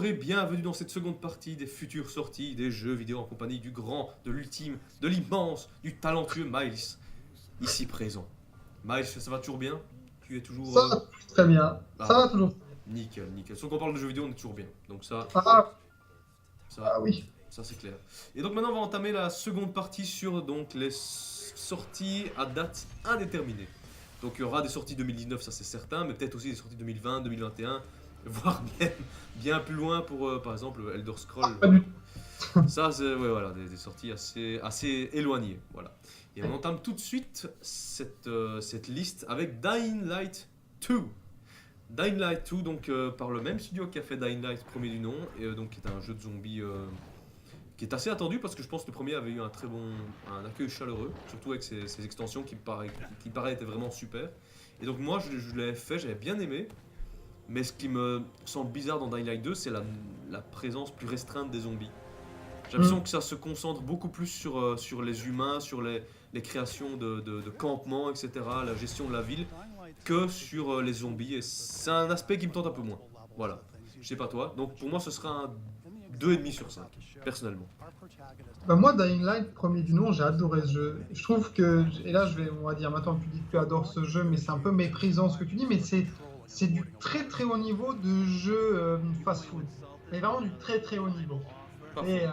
Bonjour et bienvenue dans cette seconde partie des futures sorties des jeux vidéo en compagnie du grand, de l'ultime, de l'immense, du talentueux Miles, ici présent. Miles, ça va toujours bien? Tu es toujours... Ça va très bien. Ah Ça bah, va toujours. nickel, nickel. Sauf qu'on parle de jeux vidéo, on est toujours bien. Donc Ah, ça, ah oui. ça c'est clair. Et donc maintenant on va entamer la seconde partie sur donc les sorties à date indéterminée. Donc il y aura des sorties 2019, ça c'est certain, mais peut-être aussi des sorties 2020, 2021, voire même bien plus loin pour par exemple Elder Scrolls. Pas du tout. Ça c'est ouais, voilà, des sorties assez éloignées. Voilà. Et on entame tout de suite cette liste avec Dying Light 2. Dying Light 2, donc par le même studio qui a fait Dying Light premier du nom, et donc qui est un jeu de zombies qui est assez attendu parce que je pense que le premier avait eu un accueil chaleureux, surtout avec ses extensions qui paraît étaient vraiment super. Et donc moi je l'avais fait, j'avais bien aimé, mais ce qui me semble bizarre dans Dying Light 2, c'est la présence plus restreinte des zombies. J'ai l'impression que ça se concentre beaucoup plus sur les humains, sur les créations de campements, etc., la gestion de la ville, que sur les zombies. Et c'est un aspect qui me tente un peu moins. Voilà. Je sais pas toi. Donc pour moi, ce sera un 2,5 sur 5, personnellement. Bah, moi, Dying Light, premier du nom, j'ai adoré ce jeu. Je trouve que, et là, on va dire, maintenant que tu dis que tu adores ce jeu, mais c'est un peu méprisant ce que tu dis, mais c'est du très très haut niveau de jeu fast-food. Mais vraiment du très très haut niveau. Parfait. Et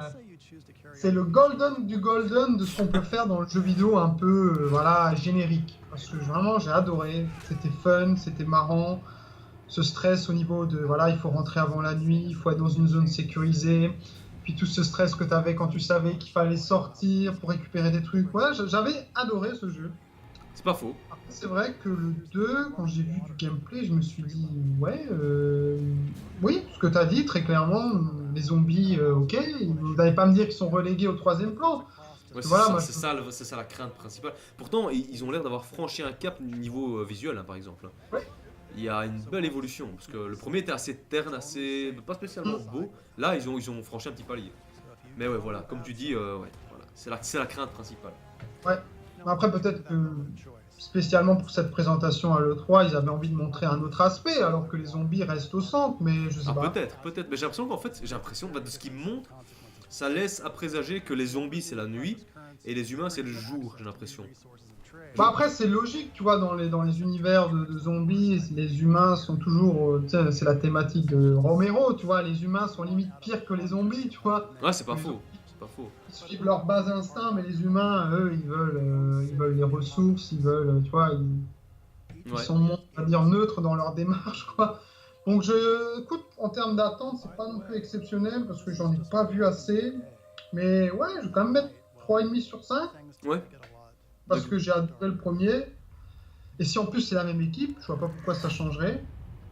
c'est le golden du golden de ce qu'on peut faire dans le jeu vidéo un peu, voilà, générique. Parce que vraiment, j'ai adoré. C'était fun, c'était marrant. Ce stress au niveau de, voilà, il faut rentrer avant la nuit, il faut être dans une zone sécurisée, puis tout ce stress que tu avais quand tu savais qu'il fallait sortir pour récupérer des trucs. Ouais, j'avais adoré ce jeu. C'est pas faux. Après, c'est vrai que le 2, quand j'ai vu du gameplay, je me suis dit, ouais, oui, ce que tu as dit, très clairement, les zombies, ok, vous n'allez pas me dire qu'ils sont relégués au troisième plan. Ouais, Voilà, moi, c'est ça la crainte principale. Pourtant, ils ont l'air d'avoir franchi un cap niveau visuel, hein, par exemple. ouais. Il y a une belle évolution, parce que le premier était assez terne, assez pas spécialement beau. Là, ils ont franchi un petit palier. Mais ouais, voilà, comme tu dis, ouais, voilà, c'est la crainte principale. Ouais. Mais après, peut-être que spécialement pour cette présentation à l'E3, ils avaient envie de montrer un autre aspect, alors que les zombies restent au centre, mais je sais Ah, pas. peut-être. Mais j'ai l'impression qu'en fait, bah, de ce qu'ils montrent, ça laisse à présager que les zombies c'est la nuit et les humains c'est le jour, j'ai l'impression. Bah après, c'est logique, tu vois, dans les univers de zombies, les humains sont toujours, tu sais, c'est la thématique de Romero, tu vois, les humains sont limite pires que les zombies, tu vois. Ouais, c'est pas Les faux, zombies, c'est pas faux. ils suivent leur bas instinct, mais les humains, eux, ils veulent les ressources, ils veulent, tu vois, ils Ouais. sont, moins, on va dire, neutres dans leur démarche, quoi. Donc, écoute, en termes d'attente, c'est pas non plus exceptionnel parce que j'en ai pas vu assez. Mais ouais, je vais quand même mettre 3,5 sur 5 Ouais, parce que j'ai adoré le premier. Et si en plus c'est la même équipe, je vois pas pourquoi ça changerait.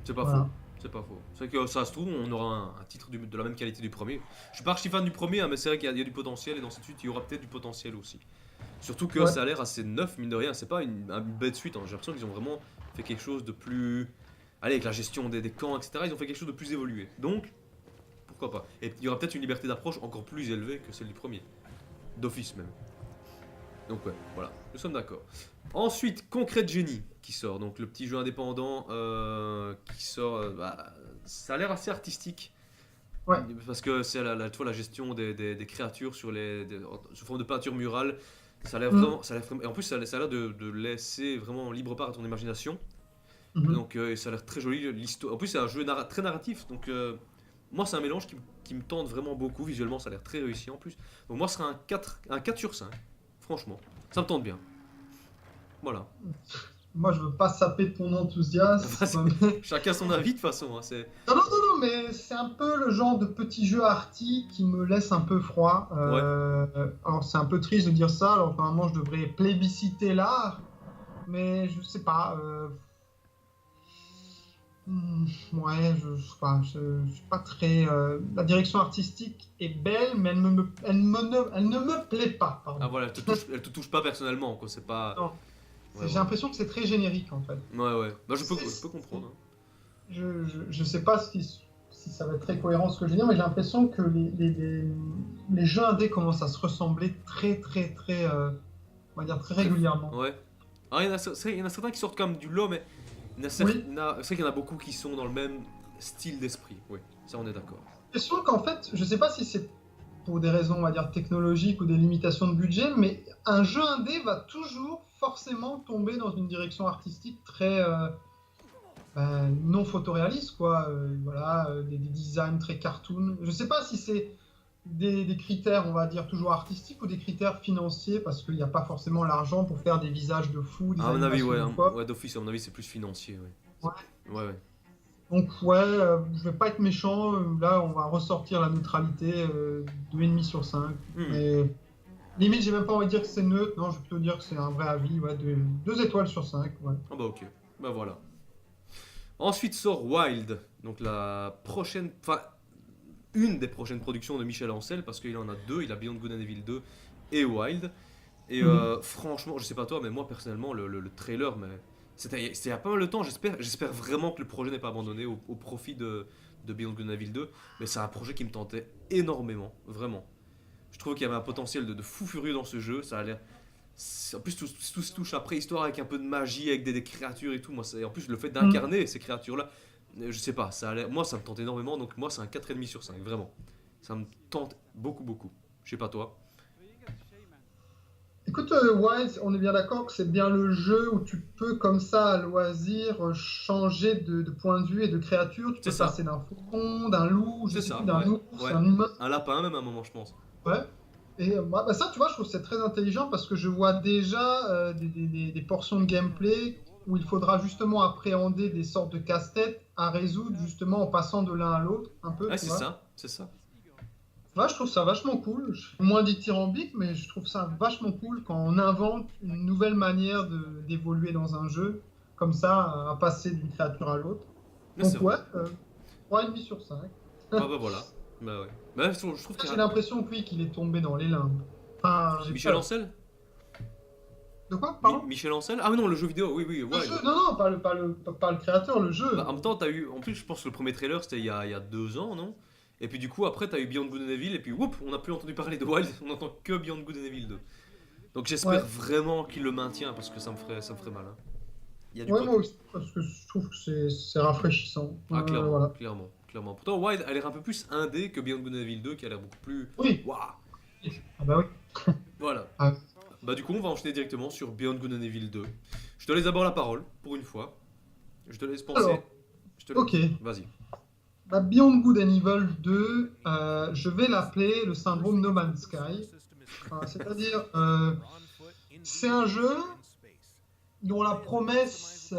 c'est pas faux. Voilà. C'est pas faux. C'est que ça se trouve, on aura un titre de la même qualité du premier. Je suis pas archi fan du premier, hein, mais c'est vrai qu'il y a du potentiel et dans cette suite, il y aura peut-être du potentiel aussi. Surtout que Ouais. ça a l'air assez neuf, mine de rien. C'est pas une bête suite, hein. J'ai l'impression qu'ils ont vraiment fait quelque chose de plus. Allez, avec la gestion des camps, etc., ils ont fait quelque chose de plus évolué. Donc, pourquoi pas. Et il y aura peut-être une liberté d'approche encore plus élevée que celle du premier. D'office même. Donc ouais, voilà, nous sommes d'accord. Ensuite, Concrete Genie qui sort, donc le petit jeu indépendant qui sort, bah, ça a l'air assez artistique. Ouais. Parce que c'est tu vois, la gestion des créatures sous forme de peinture murale. Ça a l'air Mm. vraiment, et en plus ça a l'air de laisser vraiment libre part à ton imagination. Mhm. Donc ça a l'air très joli. En plus c'est un jeu très narratif, donc moi c'est un mélange qui me tente vraiment beaucoup. Visuellement ça a l'air très réussi en plus. Donc moi ce sera un 4 sur 5. Franchement, ça me tente bien. Voilà. Moi, je veux pas saper de ton enthousiasme. Chacun son avis de toute façon. Hein, Non, non, non, non, mais c'est un peu le genre de petit jeu arty qui me laisse un peu froid. Ouais. Alors, c'est un peu triste de dire ça, alors normalement, je devrais plébisciter l'art, mais je sais pas. Ouais, je sais pas, je suis pas très. La direction artistique est belle, mais elle ne me plaît pas, Ah pardon. voilà, elle te touche pas personnellement, quoi. C'est pas. Non, Ouais, j'ai ouais. l'impression que c'est très générique en fait. Ouais, ouais. Bah je peux C'est- comprendre. Hein. je sais pas si ça va être très cohérent ce que je veux dire, mais j'ai l'impression que les jeux indés commencent à se ressembler très, très, très, on va dire très régulièrement. Ouais. Ah, il y en a certains qui sortent comme du lot, mais Oui, c'est vrai qu'il y en a beaucoup qui sont dans le même. style d'esprit, oui, ça on est d'accord. C'est sûr qu'en fait, je sais pas si c'est pour des raisons, on va dire, technologiques ou des limitations de budget, mais un jeu indé va toujours forcément tomber dans une direction artistique très non photoréaliste, quoi. Voilà, des designs très cartoon. Je sais pas si c'est des critères, on va dire, toujours artistiques ou des critères financiers, parce qu'il n'y a pas forcément l'argent pour faire des visages de fous, des À mon avis, animations ou quoi. ouais, d'office, à mon avis, c'est plus financier, ouais. Ouais. Ouais, ouais. Donc ouais, je vais pas être méchant, là on va ressortir la neutralité 2,5 sur 5. Mais limite j'ai même pas envie de dire que c'est neutre, non je vais plutôt dire que c'est un vrai avis, ouais, 2 étoiles sur 5. Ouais. Ah bah ok, bah voilà. Ensuite sort Wild, donc la prochaine, enfin une des prochaines productions de Michel Ancel, parce qu'il en a deux, il a Beyond Good and Evil 2 et Wild. Et franchement, je sais pas toi, mais moi personnellement, le trailer, mais c'était il y a pas mal de temps, j'espère vraiment que le projet n'est pas abandonné au profit de Beyond Good and Evil 2, mais c'est un projet qui me tentait énormément, vraiment. Je trouve qu'il y avait un potentiel de fou furieux dans ce jeu, ça a l'air... En plus, tout se touche à préhistoire avec un peu de magie, avec des créatures et tout. Moi, en plus, le fait d'incarner ces créatures-là, je sais pas, ça a l'air... Moi, ça me tente énormément, donc moi, c'est un 4,5 sur 5, vraiment. Ça me tente beaucoup, beaucoup. Je sais pas toi. Écoute, Wild, on est bien d'accord que c'est bien le jeu où tu peux, comme ça, à loisir, changer de point de vue et de créature. Tu peux passer d'un faucon, d'un loup, je sais plus, d'un ours, un humain. Un lapin, même à un moment, je pense. Ouais. Et bah ça, tu vois, je trouve que c'est très intelligent parce que je vois déjà des portions de gameplay où il faudra justement appréhender des sortes de casse-tête à résoudre justement en passant de l'un à l'autre, un peu. Ouais, c'est ça. Ouais, je trouve ça vachement cool. Moins dithyrambique, mais je trouve ça vachement cool quand on invente une nouvelle manière d'évoluer dans un jeu, comme ça, à passer d'une créature à l'autre. Donc ouais, 3,5 sur 5. Ah bah voilà. Bah ouais. Bah, je trouve J'ai l'impression que oui, qu'il est tombé dans les limbes. Enfin, Michel Ancel. De quoi, pardon? Michel Ancel. Ah oui, non, le jeu vidéo, oui, le jeu, non, pas le créateur, le jeu. Bah, en même temps, t'as eu... En plus, je pense que le premier trailer, c'était il y a 2 ans, non? Et puis du coup, après, t'as eu Beyond Good and Evil, et puis whoop, on n'a plus entendu parler de Wild, on entend que Beyond Good and Evil 2. Donc j'espère vraiment qu'il le maintient, parce que ça me ferait mal. Hein. Il y a du moi aussi, parce que je trouve que c'est rafraîchissant. Ah, clairement, voilà. clairement. Pourtant, Wild a l'air un peu plus indé que Beyond Good and Evil 2, qui a l'air beaucoup plus... Oui. Waouh. Ah bah oui. Voilà. Bah du coup, on va enchaîner directement sur Beyond Good and Evil 2. Je te laisse d'abord la parole, pour une fois. Je te laisse penser. Alors, ok. Vas-y. Bah, Beyond Good and Evil 2, je vais l'appeler le syndrome No Man's Sky. C'est-à-dire, c'est un jeu dont la promesse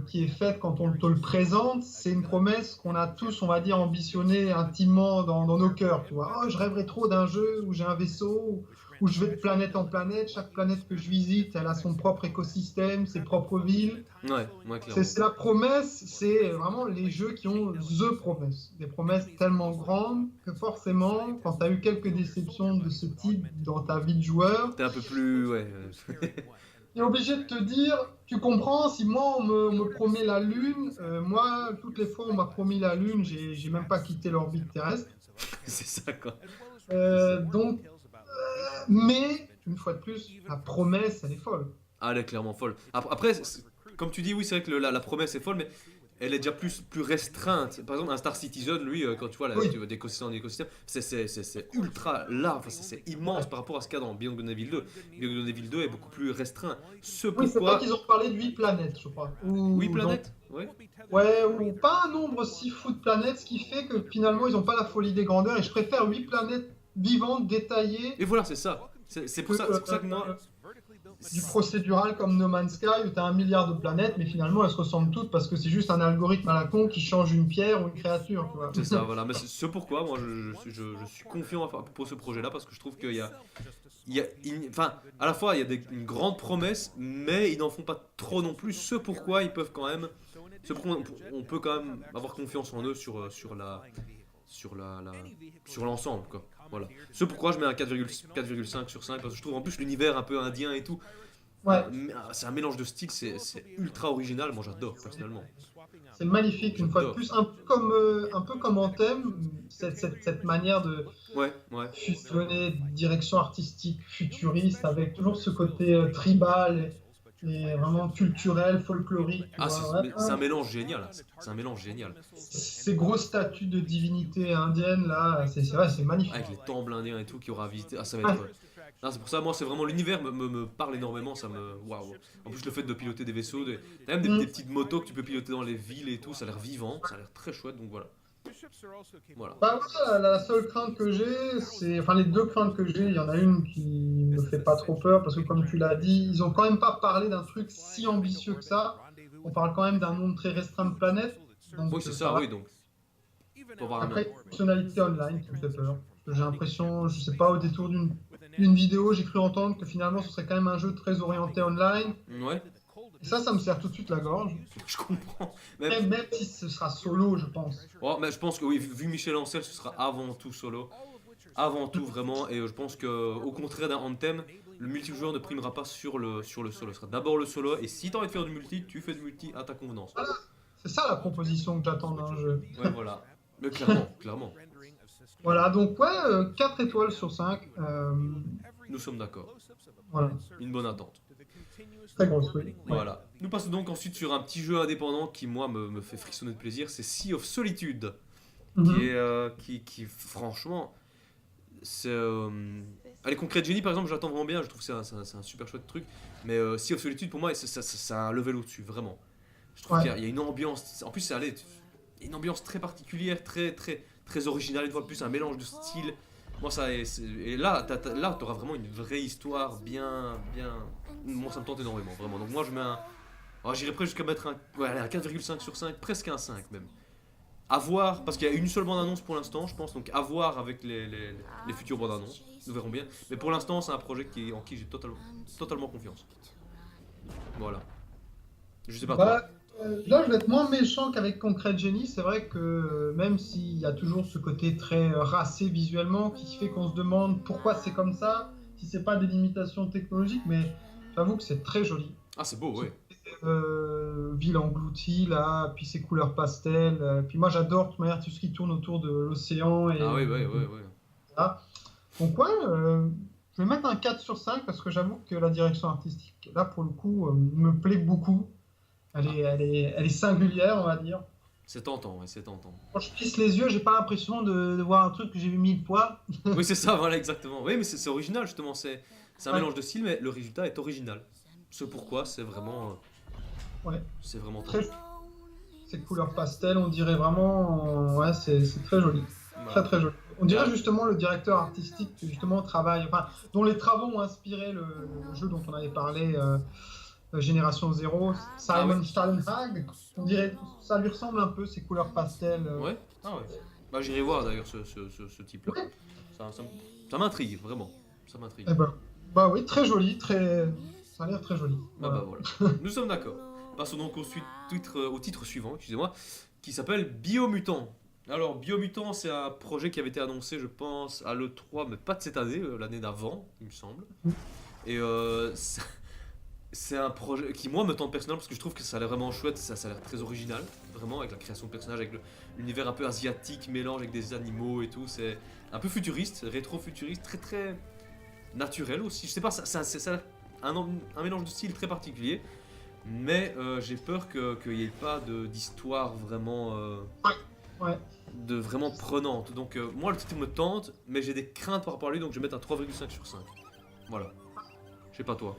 qui est faite quand on te le présente, c'est une promesse qu'on a tous, on va dire, ambitionnée intimement dans nos cœurs. Tu vois, oh, je rêverais trop d'un jeu où j'ai un vaisseau, où je vais de planète en planète. Chaque planète que je visite, elle a son propre écosystème, ses propres villes. Ouais, clairement. C'est la promesse, c'est vraiment les jeux qui ont the promesse. Des promesses tellement grandes que forcément, quand tu as eu quelques déceptions de ce type dans ta vie de joueur, t'es un peu plus... Ouais. t'es obligé de te dire, tu comprends, si moi on me promet la Lune, moi, toutes les fois on m'a promis la Lune, j'ai même pas quitté l'orbite terrestre. C'est ça, quoi. Donc... mais, une fois de plus, la promesse, elle est folle. Ah, elle est clairement folle. Après, comme tu dis, oui, c'est vrai que la promesse est folle, mais elle est déjà plus restreinte. Par exemple, un Star Citizen, lui, quand tu vois d'écosystème en écosystème, c'est ultra large, c'est immense par rapport à ce qu'il y a dans Beyond Good and Evil 2. Beyond Good and Evil 2 est beaucoup plus restreint. C'est vrai qu'ils ont parlé de 8 planètes, je crois. 8 planètes. Ouais, ou pas un nombre si fou de planètes, ce qui fait que finalement, ils n'ont pas la folie des grandeurs, et je préfère 8 planètes vivantes, détaillées. Et voilà, c'est ça. C'est pour ça que moi... Du procédural comme No Man's Sky où tu as 1 milliard de planètes, mais finalement elles se ressemblent toutes parce que c'est juste un algorithme à la con qui change une pierre ou une créature. Tu vois. C'est ça, voilà. Mais c'est pourquoi moi je suis confiant pour ce projet-là parce que je trouve qu'il y a. Enfin, à la fois il y a une grande promesse, mais ils n'en font pas trop non plus. Ce pourquoi ils peuvent quand même. On peut quand même avoir confiance en eux sur l'ensemble, quoi. Voilà. Ce pourquoi je mets un 4,5 sur 5 parce que je trouve en plus l'univers un peu indien et tout. Ouais. C'est un mélange de styles, c'est ultra original. Moi j'adore personnellement. C'est magnifique une fois de plus, un peu comme en thème, cette manière de fusionner direction artistique futuriste avec toujours ce côté tribal et vraiment culturel, folklorique, tu Ah, vois. Ouais. c'est un mélange génial. C'est un mélange génial. Ces grosses statues de divinité indienne, là, c'est vrai, c'est magnifique. Avec les temples indiens et tout qu'il y aura à visiter. Ah, ça va Ouais. être. Ah, c'est pour ça, moi, c'est vraiment l'univers me parle énormément. Ça me. Waouh. En plus, le fait de piloter des vaisseaux, t'as même des Mm. petites motos que tu peux piloter dans les villes et tout. Ça a l'air vivant, ça a l'air très chouette. Donc voilà. Voilà. Bah, voilà, la seule crainte que j'ai, c'est. Enfin, les deux craintes que j'ai, il y en a une qui me fait pas trop peur, parce que comme tu l'as dit, ils ont quand même pas parlé d'un truc si ambitieux que ça. On parle quand même d'un nombre très restreint de planètes. Donc, Oui, c'est ça ça, va. oui. Donc, pour voir un nom. Après, une fonctionnalité online qui me fait peur. J'ai l'impression, je sais pas, au détour d'une vidéo, j'ai cru entendre que finalement, ce serait quand même un jeu très orienté online. Ouais, Et ça me serre tout de suite la gorge. je comprends. Même si ce sera solo, je pense. Oh, mais je pense que oui, vu Michel Ancel, ce sera avant tout solo. Avant tout, vraiment. Et je pense que, au contraire d'un Anthem, le multijoueur ne primera pas sur le solo. Ce sera d'abord le solo. Et si t'as envie de faire du multi, tu fais du multi à ta convenance. Voilà, c'est ça la proposition que j'attends d'un jeu. Ouais, voilà. Mais clairement, clairement. Voilà, donc ouais, 4 étoiles sur 5. Nous sommes d'accord. Voilà, Une bonne attente. très grosse, oui. Ouais. Voilà. Nous passons donc ensuite sur un petit jeu indépendant qui, moi, me fait frissonner de plaisir. C'est Sea of Solitude. Mhm. Qui franchement, c'est. Allez, Concrete Genie par exemple, j'attends vraiment bien. Je trouve que c'est un super chouette truc. Mais Sea of Solitude, pour moi, c'est un level au-dessus, vraiment. Je trouve Ouais. qu'il y a une ambiance. En plus, c'est allez, une ambiance très particulière, très originale. Une fois de plus, un mélange de styles. Moi, et là, là, t'auras vraiment une vraie histoire bien. Moi, ça me tente énormément, vraiment. Donc, moi, je mets un. Alors, j'irais presque jusqu'à mettre ouais, allez, un 4,5 sur 5, presque un 5 même. À voir, parce qu'il y a une seule bande-annonce pour l'instant, je pense, donc à voir avec les futures bandes-annonces. Nous verrons bien. Mais pour l'instant, c'est un projet en qui j'ai totalement confiance. Voilà. Je sais pas toi. Bah, là, je vais être moins méchant qu'avec Concrete Genie. C'est vrai que même s'il y a toujours ce côté très racé visuellement qui fait qu'on se demande pourquoi c'est comme ça, si c'est pas des limitations technologiques, mais j'avoue que c'est très joli. Ah, c'est beau, ouais. Ville engloutie, là, puis ces couleurs pastel. Puis moi, j'adore de toute manière tout ce qui tourne autour de l'océan. Et, Ah, ouais. voilà. Donc, ouais, je vais mettre un 4 sur 5 parce que j'avoue que la direction artistique, là, pour le coup, me plaît beaucoup. Elle est singulière, on va dire. C'est tentant, ouais, c'est tentant. Quand je plisse les yeux, j'ai pas l'impression de voir un truc que j'ai vu 1000 fois. Oui, c'est ça, voilà, exactement. Oui, mais c'est original, justement. C'est un Ouais. mélange de styles, mais le résultat est original. Ce pourquoi, c'est vraiment. Ouais. C'est vraiment Très, top. ces couleurs pastel, on dirait vraiment. Ouais, c'est très joli. Voilà. Très joli. On dirait justement le directeur artistique qui justement travaille, enfin, dont les travaux ont inspiré le jeu dont on avait parlé, Génération Zéro, Ah Simon ouais. Steinhag. On dirait, ça lui ressemble un peu ces couleurs pastel. Ouais. Ah ouais. Bah, j'irai voir d'ailleurs ce type-là. Ouais. Ça m'intrigue, vraiment. Ça m'intrigue. Eh ben, bah oui, très joli, ça a l'air très joli. Ah Voilà. bah voilà. Nous sommes d'accord. Passons donc au titre suivant, excusez-moi, qui s'appelle Biomutant. Alors, Biomutant, c'est un projet qui avait été annoncé, je pense, à l'E3, mais pas de cette année, l'année d'avant, il me semble. Et c'est un projet qui, moi, me tente personnellement parce que je trouve que ça a l'air vraiment chouette, ça a l'air très original, vraiment, avec la création de personnages, avec l'univers un peu asiatique, mélange avec des animaux et tout. C'est un peu futuriste, rétro-futuriste, très naturel aussi. Je sais pas, ça a un mélange de style très particulier. Mais j'ai peur qu'il n'y ait pas d'histoire vraiment, Ouais. vraiment prenante. Donc moi le titre me tente, mais j'ai des craintes par rapport à lui, donc je vais mettre un 3,5 sur 5. Voilà. Je sais pas toi.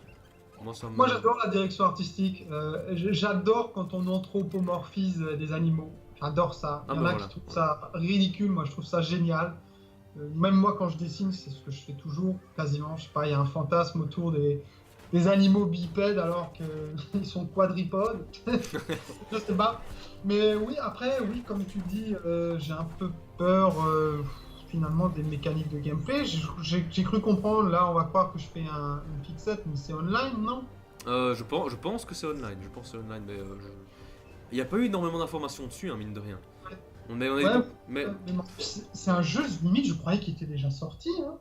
Moi, j'adore la direction artistique. J'adore quand on anthropomorphise des animaux. J'adore ça. Ah Il y en bah a voilà. qui trouvent ça ridicule. Moi, je trouve ça génial. Même moi, quand je dessine, c'est ce que je fais toujours, quasiment. Je sais pas, il y a un fantasme autour des animaux bipèdes alors qu'ils sont quadripodes. Je sais pas. Mais oui, après, oui, comme tu dis, j'ai un peu peur finalement des mécaniques de gameplay. J'ai cru comprendre, là, on va croire que je fais une fixette, mais c'est online, non? Je pense que c'est online. Je pense que c'est online, mais il n'y a pas eu énormément d'informations dessus, hein, mine de rien. On est, Ouais, mais mais c'est un jeu, limite, je croyais qu'il était déjà sorti. Hein.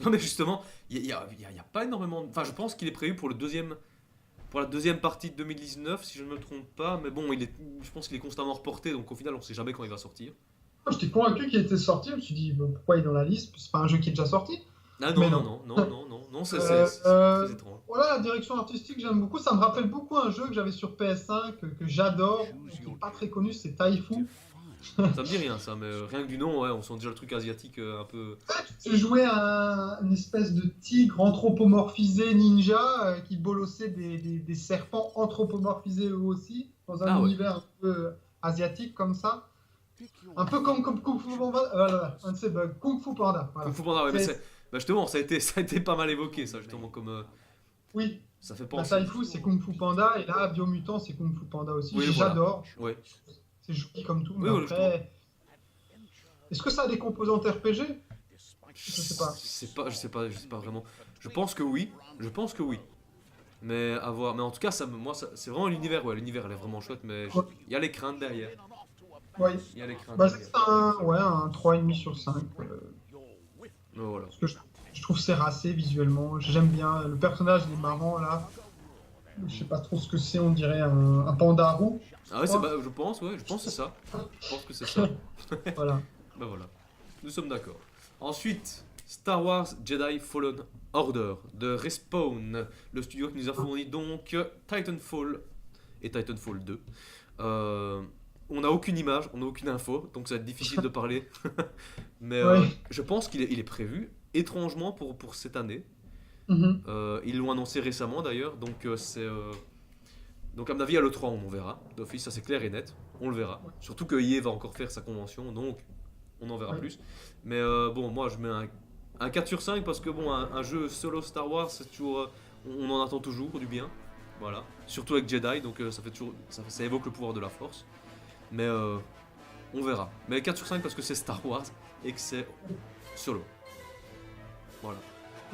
non, mais justement, il y a pas énormément. Enfin, je pense qu'il est prévu pour la deuxième partie de 2019, si je ne me trompe pas. Mais bon, je pense qu'il est constamment reporté, donc au final, on ne sait jamais quand il va sortir. Moi, j'étais convaincu qu'il était sorti. Je me suis dit, bon, pourquoi il est dans la liste? C'est pas un jeu qui est déjà sorti. Ah non, Mais non, non. non, non, non, non, non, c'est Euh, très étrange. voilà, la direction artistique, j'aime beaucoup. Ça me rappelle beaucoup un jeu que j'avais sur PS5 que j'adore, qui n'est pas très connu, c'est Taifu. Ça me dit rien ça, mais rien que du nom, ouais, on sent déjà le truc asiatique un peu. Tu jouais une espèce de tigre anthropomorphisé ninja qui bolossait des serpents anthropomorphisés eux aussi, dans un Ah ouais. univers un peu asiatique comme ça. Un peu comme Kung Fu Panda, voilà, un de ces bugs, Kung Fu Panda, Kung voilà. Fu Panda, ouais, mais C'est- c'est. Bah justement, ça a été pas mal évoqué, ça, justement, comme. Oui, Ça fait la penser. Taifu c'est Kung Fu Panda, et là, Biomutant c'est Kung Fu Panda aussi, Oui, voilà. j'adore. Ouais. C'est joli comme tout, Oui, mais voilà, justement. après, est-ce que ça a des composantes RPG? Je sais pas. Je sais pas vraiment. Je pense que oui. Je pense que oui. Mais à voir. Mais en tout cas, c'est vraiment l'univers. Ouais, l'univers, elle est vraiment chouette, mais Ouais. il y a les craintes derrière. Ouais. Il y a les craintes Bah, derrière. c'est un 3,5 sur 5. Mais voilà. Parce que je trouve c'est racé visuellement. J'aime bien. Le personnage, il est marrant là. Je sais pas trop ce que c'est, on dirait un panda roux. Ah ouais, je pense, ouais, je pense que c'est ça. Je pense que c'est ça. Voilà. Bah voilà. Nous sommes d'accord. Ensuite, Star Wars Jedi Fallen Order de Respawn, le studio qui nous a fourni donc Titanfall et Titanfall 2. Euh, on n'a aucune image, on n'a aucune info, donc ça va être difficile de parler. Mais Ouais. je pense qu'il est prévu, étrangement, pour cette année. Mhm. Ils l'ont annoncé récemment d'ailleurs, donc donc à mon avis à l'E3 on verra. D'office, ça c'est clair et net, on le verra. Surtout que EA va encore faire sa convention, donc on en verra Ouais. plus. Mais bon, moi je mets un 4 sur 5 parce que bon, un jeu solo Star Wars, c'est toujours, on en attend toujours du bien. Voilà. Surtout avec Jedi, donc ça fait toujours, ça évoque le pouvoir de la Force. Mais on verra. Mais 4 sur 5 parce que c'est Star Wars et que c'est solo. Voilà.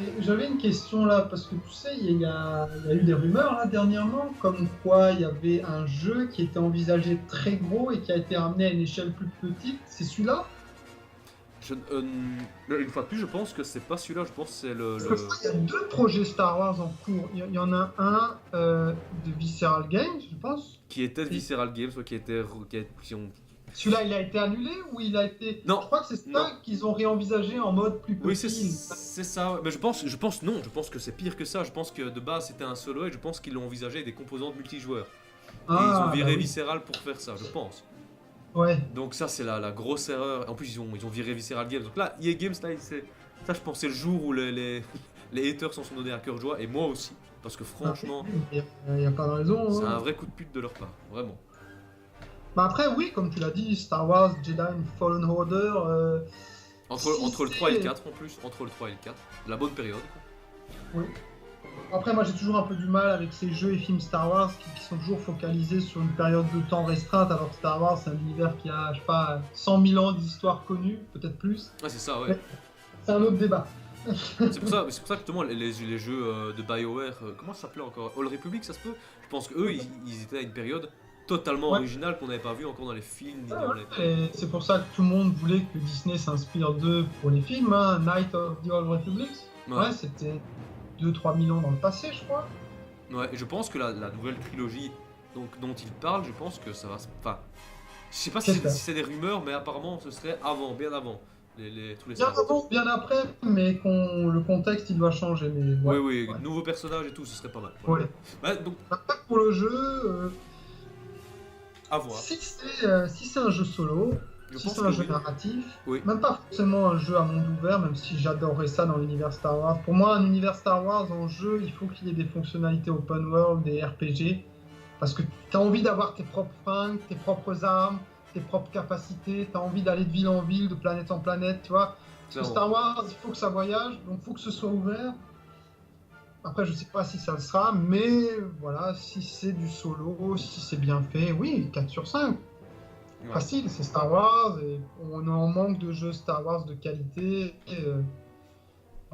Et j'avais une question là, parce que tu sais, il y a eu des rumeurs là dernièrement, comme quoi il y avait un jeu qui était envisagé très gros et qui a été ramené à une échelle plus petite. C'est celui-là? Une fois de plus, je pense que c'est pas celui-là, je pense que c'est Parce que je crois qu'il y a deux projets Star Wars en cours. Il y en a un de Visceral Games, je pense. qui était Visceral Games, soit Celui-là, il a été annulé ou il a été. Non, Je crois que c'est non. ça qu'ils ont réenvisagé en mode plus Oui, petit. c'est ça. Mais non, je pense que c'est pire que ça. Je pense que de base c'était un solo et je pense qu'ils l'ont envisagé avec des composantes multijoueurs. Et ils ont viré bah oui. Visceral pour faire ça, je pense. Ouais. Donc ça c'est la grosse erreur. En plus ils ont viré Visceral Games. Donc là, EA Games, là, ça je pense c'est le jour où les haters s'en sont donnés à cœur joie et moi aussi. Parce que franchement, Il n'y a pas de raison. c'est Hein. un vrai coup de pute de leur part. Vraiment. Bah après, oui, comme tu l'as dit, Star Wars, Jedi Fallen Order. Entre le 3 et le 4 en plus. Entre le 3 et le 4. La bonne période. Oui. Après, moi j'ai toujours un peu du mal avec ces jeux et films Star Wars qui sont toujours focalisés sur une période de temps restreinte, alors que Star Wars c'est un univers qui a, je sais pas, 100 000 ans d'histoire connue, peut-être plus. Ouais, c'est ça, ouais. Mais c'est un autre débat. C'est pour ça que justement les jeux de BioWare, comment ça s'appelait encore All Republic, ça se peut. Je pense qu'eux, ils étaient à une période totalement Ouais. originale qu'on n'avait pas vu encore dans les films ni Ouais, dans ouais. les. Et c'est pour ça que tout le monde voulait que Disney s'inspire d'eux pour les films. Hein. Night of the Old Republic, Ouais. c'était 2-3 000 ans dans le passé, je crois. Ouais, et je pense que la nouvelle trilogie dont ils parlent, je pense que ça va se. Enfin, je sais pas J'espère. si c'est des rumeurs, mais apparemment ce serait avant, bien avant. Tous les Bien Star Wars. avant, bien après, mais le contexte il doit changer. Mais Oui, ouais. oui, Ouais. nouveaux personnages et tout, ce serait pas mal. Ouais. Ouais, donc, Après, pour le jeu, à voir. si c'est un jeu solo, Je si pense c'est un que jeu oui. narratif, Oui. même pas forcément un jeu à monde ouvert, même si j'adorerais ça dans l'univers Star Wars. Pour moi, un univers Star Wars en jeu, il faut qu'il y ait des fonctionnalités open world, des RPG, parce que tu as envie d'avoir tes propres fringues, tes propres armes, tes propres capacités, tu as envie d'aller de ville en ville, de planète en planète, tu vois. Parce que Clairement. Star Wars, il faut que ça voyage, donc il faut que ce soit ouvert. Après, je sais pas si ça le sera, mais voilà, si c'est du solo, si c'est bien fait, oui, 4 sur 5. Ouais. Facile, c'est Star Wars, et on est en manque de jeux Star Wars de qualité.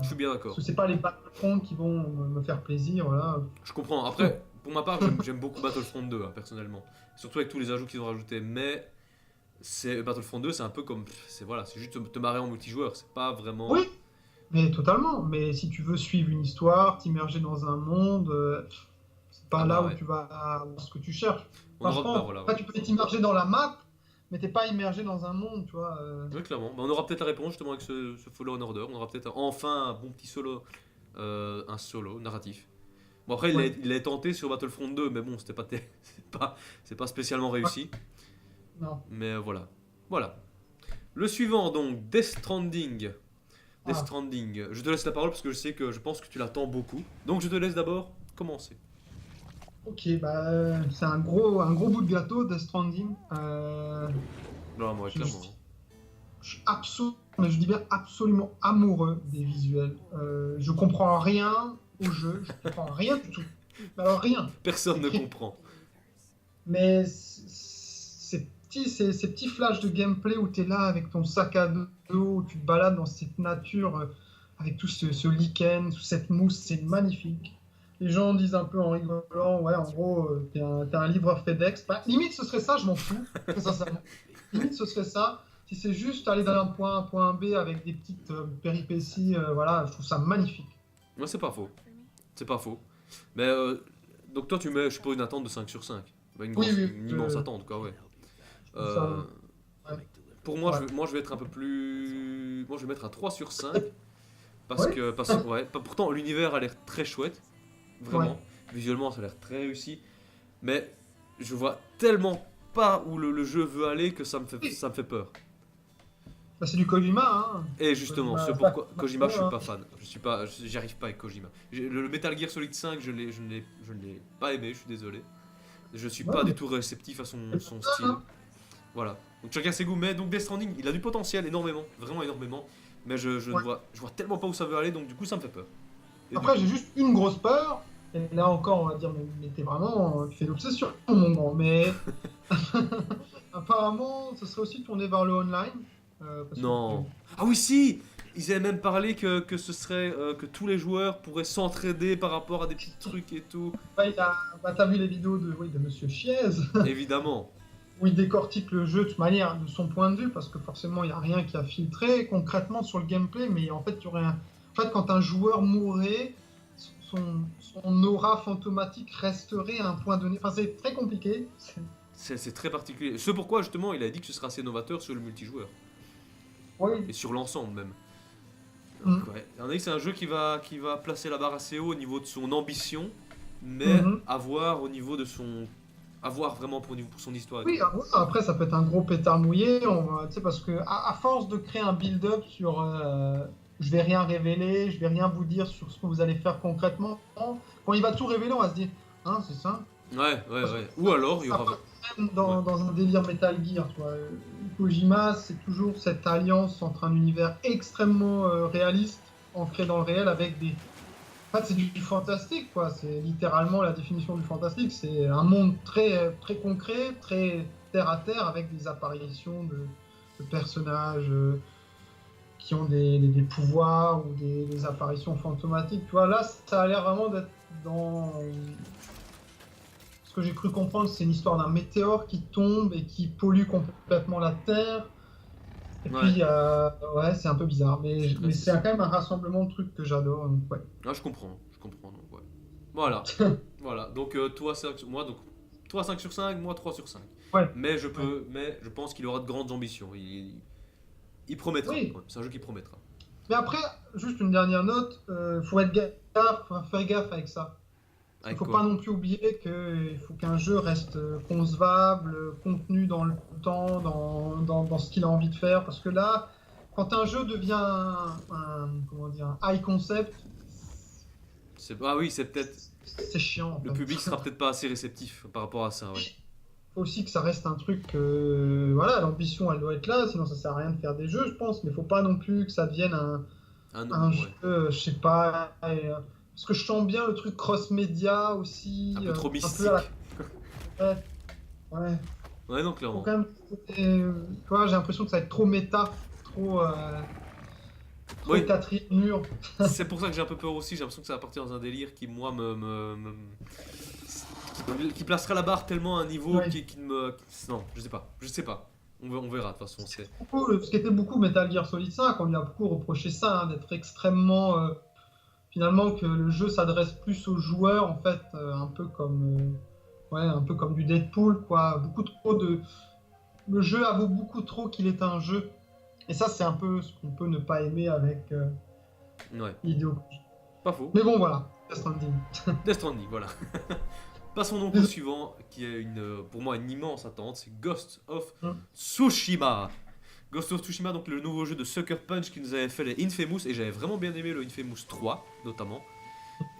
Je suis bien d'accord. Parce que c'est pas les Battlefront qui vont me faire plaisir, voilà. Je comprends. Après, pour ma part, j'aime beaucoup Battlefront 2, hein, personnellement. Surtout avec tous les ajouts qu'ils ont rajoutés. Mais Battlefront 2, c'est un peu comme. C'est juste te marrer en multijoueur. C'est pas vraiment. Oui, mais totalement. Mais si tu veux suivre une histoire, t'immerger dans un monde, c'est pas Ah là bah où ouais. tu vas avoir ce que tu cherches. On aura, Franchement, bah voilà, après, ouais. tu peux t'immerger dans la map, mais t'es pas immergé dans un monde, tu vois. Ouais, clairement. Bah, on aura peut-être la réponse justement avec ce Fallen Order. On aura peut-être enfin un bon petit solo. Un solo narratif. Bon après Ouais. il l'a tenté sur Battlefront 2, mais bon c'était pas, c'est pas spécialement réussi. Non. Mais voilà. Voilà. Le suivant donc, Death Stranding. Death Ah. Stranding. Je te laisse la parole parce que je pense que tu l'attends beaucoup. Donc je te laisse d'abord commencer. Ok, bah, c'est un gros bout de gâteau, Death Stranding. Non, moi, Je, clairement. je suis mais je dis bien absolument amoureux des visuels. Je comprends rien au jeu, je comprends rien du tout. Alors rien. Personne ne Écrit. comprend. Mais ces petits flashs de gameplay où tu es là avec ton sac à dos, où tu te balades dans cette nature avec tout ce lichen, toute cette mousse, c'est magnifique. Les gens disent un peu en rigolant, ouais, en gros, t'es un livreur FedEx. Bah, limite, ce serait ça, je m'en fous, très sincèrement. Limite, ce serait ça. Si c'est juste aller d'un point A à un point B avec des petites péripéties, voilà, je trouve ça magnifique. Moi, c'est pas faux. C'est pas faux. Mais donc, toi, tu mets, je suppose, une attente de 5 sur 5. Bah, Oui, oui, une immense attente, quoi, ouais. je trouve ça. Euh, Ouais. pour moi, Ouais. moi, je vais être un peu plus. Moi, je vais mettre un 3 sur 5. Ouais. Ouais, pourtant, l'univers a l'air très chouette. Vraiment. Visuellement, ça a l'air très réussi. Mais je vois tellement pas où le jeu veut aller que ça me fait peur. Bah, c'est du Kojima, hein. Et justement, Kojima, c'est pourquoi Kojima, je suis hein. pas fan. J'y arrive pas avec Kojima. Le Metal Gear Solid 5, je ne l'ai pas aimé, je suis désolé. Je suis Ouais, pas du mais- tout réceptif à son style. Voilà. Donc chacun ses goûts, mais donc Death Stranding, il a du potentiel énormément, vraiment énormément. Mais Ouais. je vois tellement pas où ça veut aller, donc du coup ça me fait peur. Et Après, du j'ai coup, juste une grosse peur. Et là encore, on va dire, mais t'es vraiment. Tu fais l'obsession, mon grand. Mais apparemment, ce serait aussi tourné vers le online. Parce que, non. Ah oui, si. Ils avaient même parlé que ce serait que tous les joueurs pourraient s'entraider par rapport à des petits trucs et tout. bah, t'as vu les vidéos de, oui, de Monsieur Chiez, Évidemment. où il décortique le jeu de toute manière, de son point de vue, parce que forcément, il n'y a rien qui a filtré concrètement sur le gameplay. Mais en fait, il y aurait en fait, quand un joueur mourrait, son aura fantomatique resterait à un point donné. Enfin, c'est très compliqué. C'est très particulier. C'est pourquoi justement il a dit que ce sera assez novateur sur le multijoueur. Oui. Et sur l'ensemble même. Mm. Donc, ouais. À mon avis, c'est un jeu qui va placer la barre assez haut au niveau de son ambition, mais Mhm. à voir au niveau de son. À voir vraiment pour son histoire et tout. Oui, après, ça peut être un gros pétard mouillé, tu sais, parce que à force de créer un build-up sur je vais rien révéler, je vais rien vous dire sur ce que vous allez faire concrètement, quand il va tout révéler, on va se dire, hein, c'est ça. Ouais, Parce que ouais. Ou alors il y ça aura. part même dans un délire Metal Gear, tu vois. Kojima, c'est toujours cette alliance entre un univers extrêmement réaliste, ancré dans le réel, avec des. En fait, c'est du fantastique, quoi. C'est littéralement la définition du fantastique. C'est un monde très, très concret, très terre à terre, avec des apparitions de personnages qui ont des pouvoirs ou des apparitions fantomatiques. Tu vois, là, ça a l'air vraiment d'être dans. Ce que j'ai cru comprendre, c'est une histoire d'un météore qui tombe et qui pollue complètement la Terre. Et Ouais. puis, ouais, c'est un peu bizarre. Mais c'est quand même un rassemblement de trucs que j'adore. Donc, ouais. Ah, je comprends. Donc, ouais. Voilà. Voilà. Donc, toi, 5 moi, donc, toi 5 sur 5, moi 3 sur 5. Ouais. Mais je pense qu'il aura de grandes ambitions. Il promettra. Oui. Ouais, c'est un jeu qui promettra. Mais après, juste une dernière note, faut être gaffe, faut faire gaffe avec ça. Il Avec faut quoi pas non plus oublier qu'il faut qu'un jeu reste concevable, contenu dans le temps, dans ce qu'il a envie de faire. Parce que là, quand un jeu devient comment dire, un high concept, Ah oui, c'est peut-être. c'est chiant. En Le fait. public sera peut-être pas assez réceptif par rapport à ça, ouais. Faut aussi que ça reste un truc. Voilà, l'ambition, elle doit être là, sinon ça sert à rien de faire des jeux, je pense. Mais faut pas non plus que ça devienne un jeu, je sais pas. Parce que je sens bien le truc cross-média aussi. Un peu trop Un mystique. peu ouais. Ouais. Ouais, non, Faut clairement. quand même, tu vois, j'ai l'impression que ça va être trop méta, trop, trop Oui. quatrième mur. C'est pour ça que j'ai un peu peur aussi. J'ai l'impression que ça va partir dans un délire qui, moi, qui placera la barre tellement à un niveau Ouais. qui ne me. Non, je sais pas. On verra de toute façon. Ce qui était beaucoup Metal Gear Solid 5, on lui a beaucoup reproché ça, hein, d'être extrêmement. Finalement, que le jeu s'adresse plus aux joueurs, en fait, un peu comme. Ouais, un peu comme du Deadpool, quoi. Beaucoup trop de. Le jeu avoue beaucoup trop qu'il est un jeu. Et ça, c'est un peu ce qu'on peut ne pas aimer avec Ouais, Hideo. pas faux. Mais bon, voilà. Death Stranding. Death Stranding, voilà. Passons donc au suivant, qui est pour moi une immense attente, c'est Ghost of Tsushima. Ghost of Tsushima, donc le nouveau jeu de Sucker Punch qui nous avait fait les Infamous, et j'avais vraiment bien aimé le Infamous 3, notamment.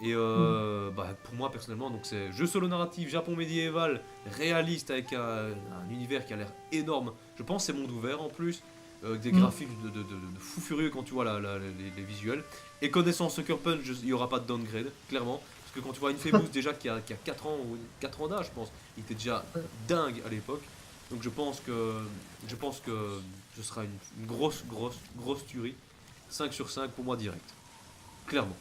Et pour moi personnellement, donc c'est jeu solo narratif, Japon médiéval, réaliste avec un univers qui a l'air énorme. Je pense que c'est monde ouvert en plus, avec des graphiques de fou furieux quand tu vois les visuels. Et connaissant Sucker Punch, il n'y aura pas de downgrade, clairement. Parce que quand tu vois Infamous déjà qui a 4 ans d'âge, je pense, il était déjà dingue à l'époque. Donc je pense que ce sera une grosse tuerie. 5 sur 5 pour moi direct. Clairement.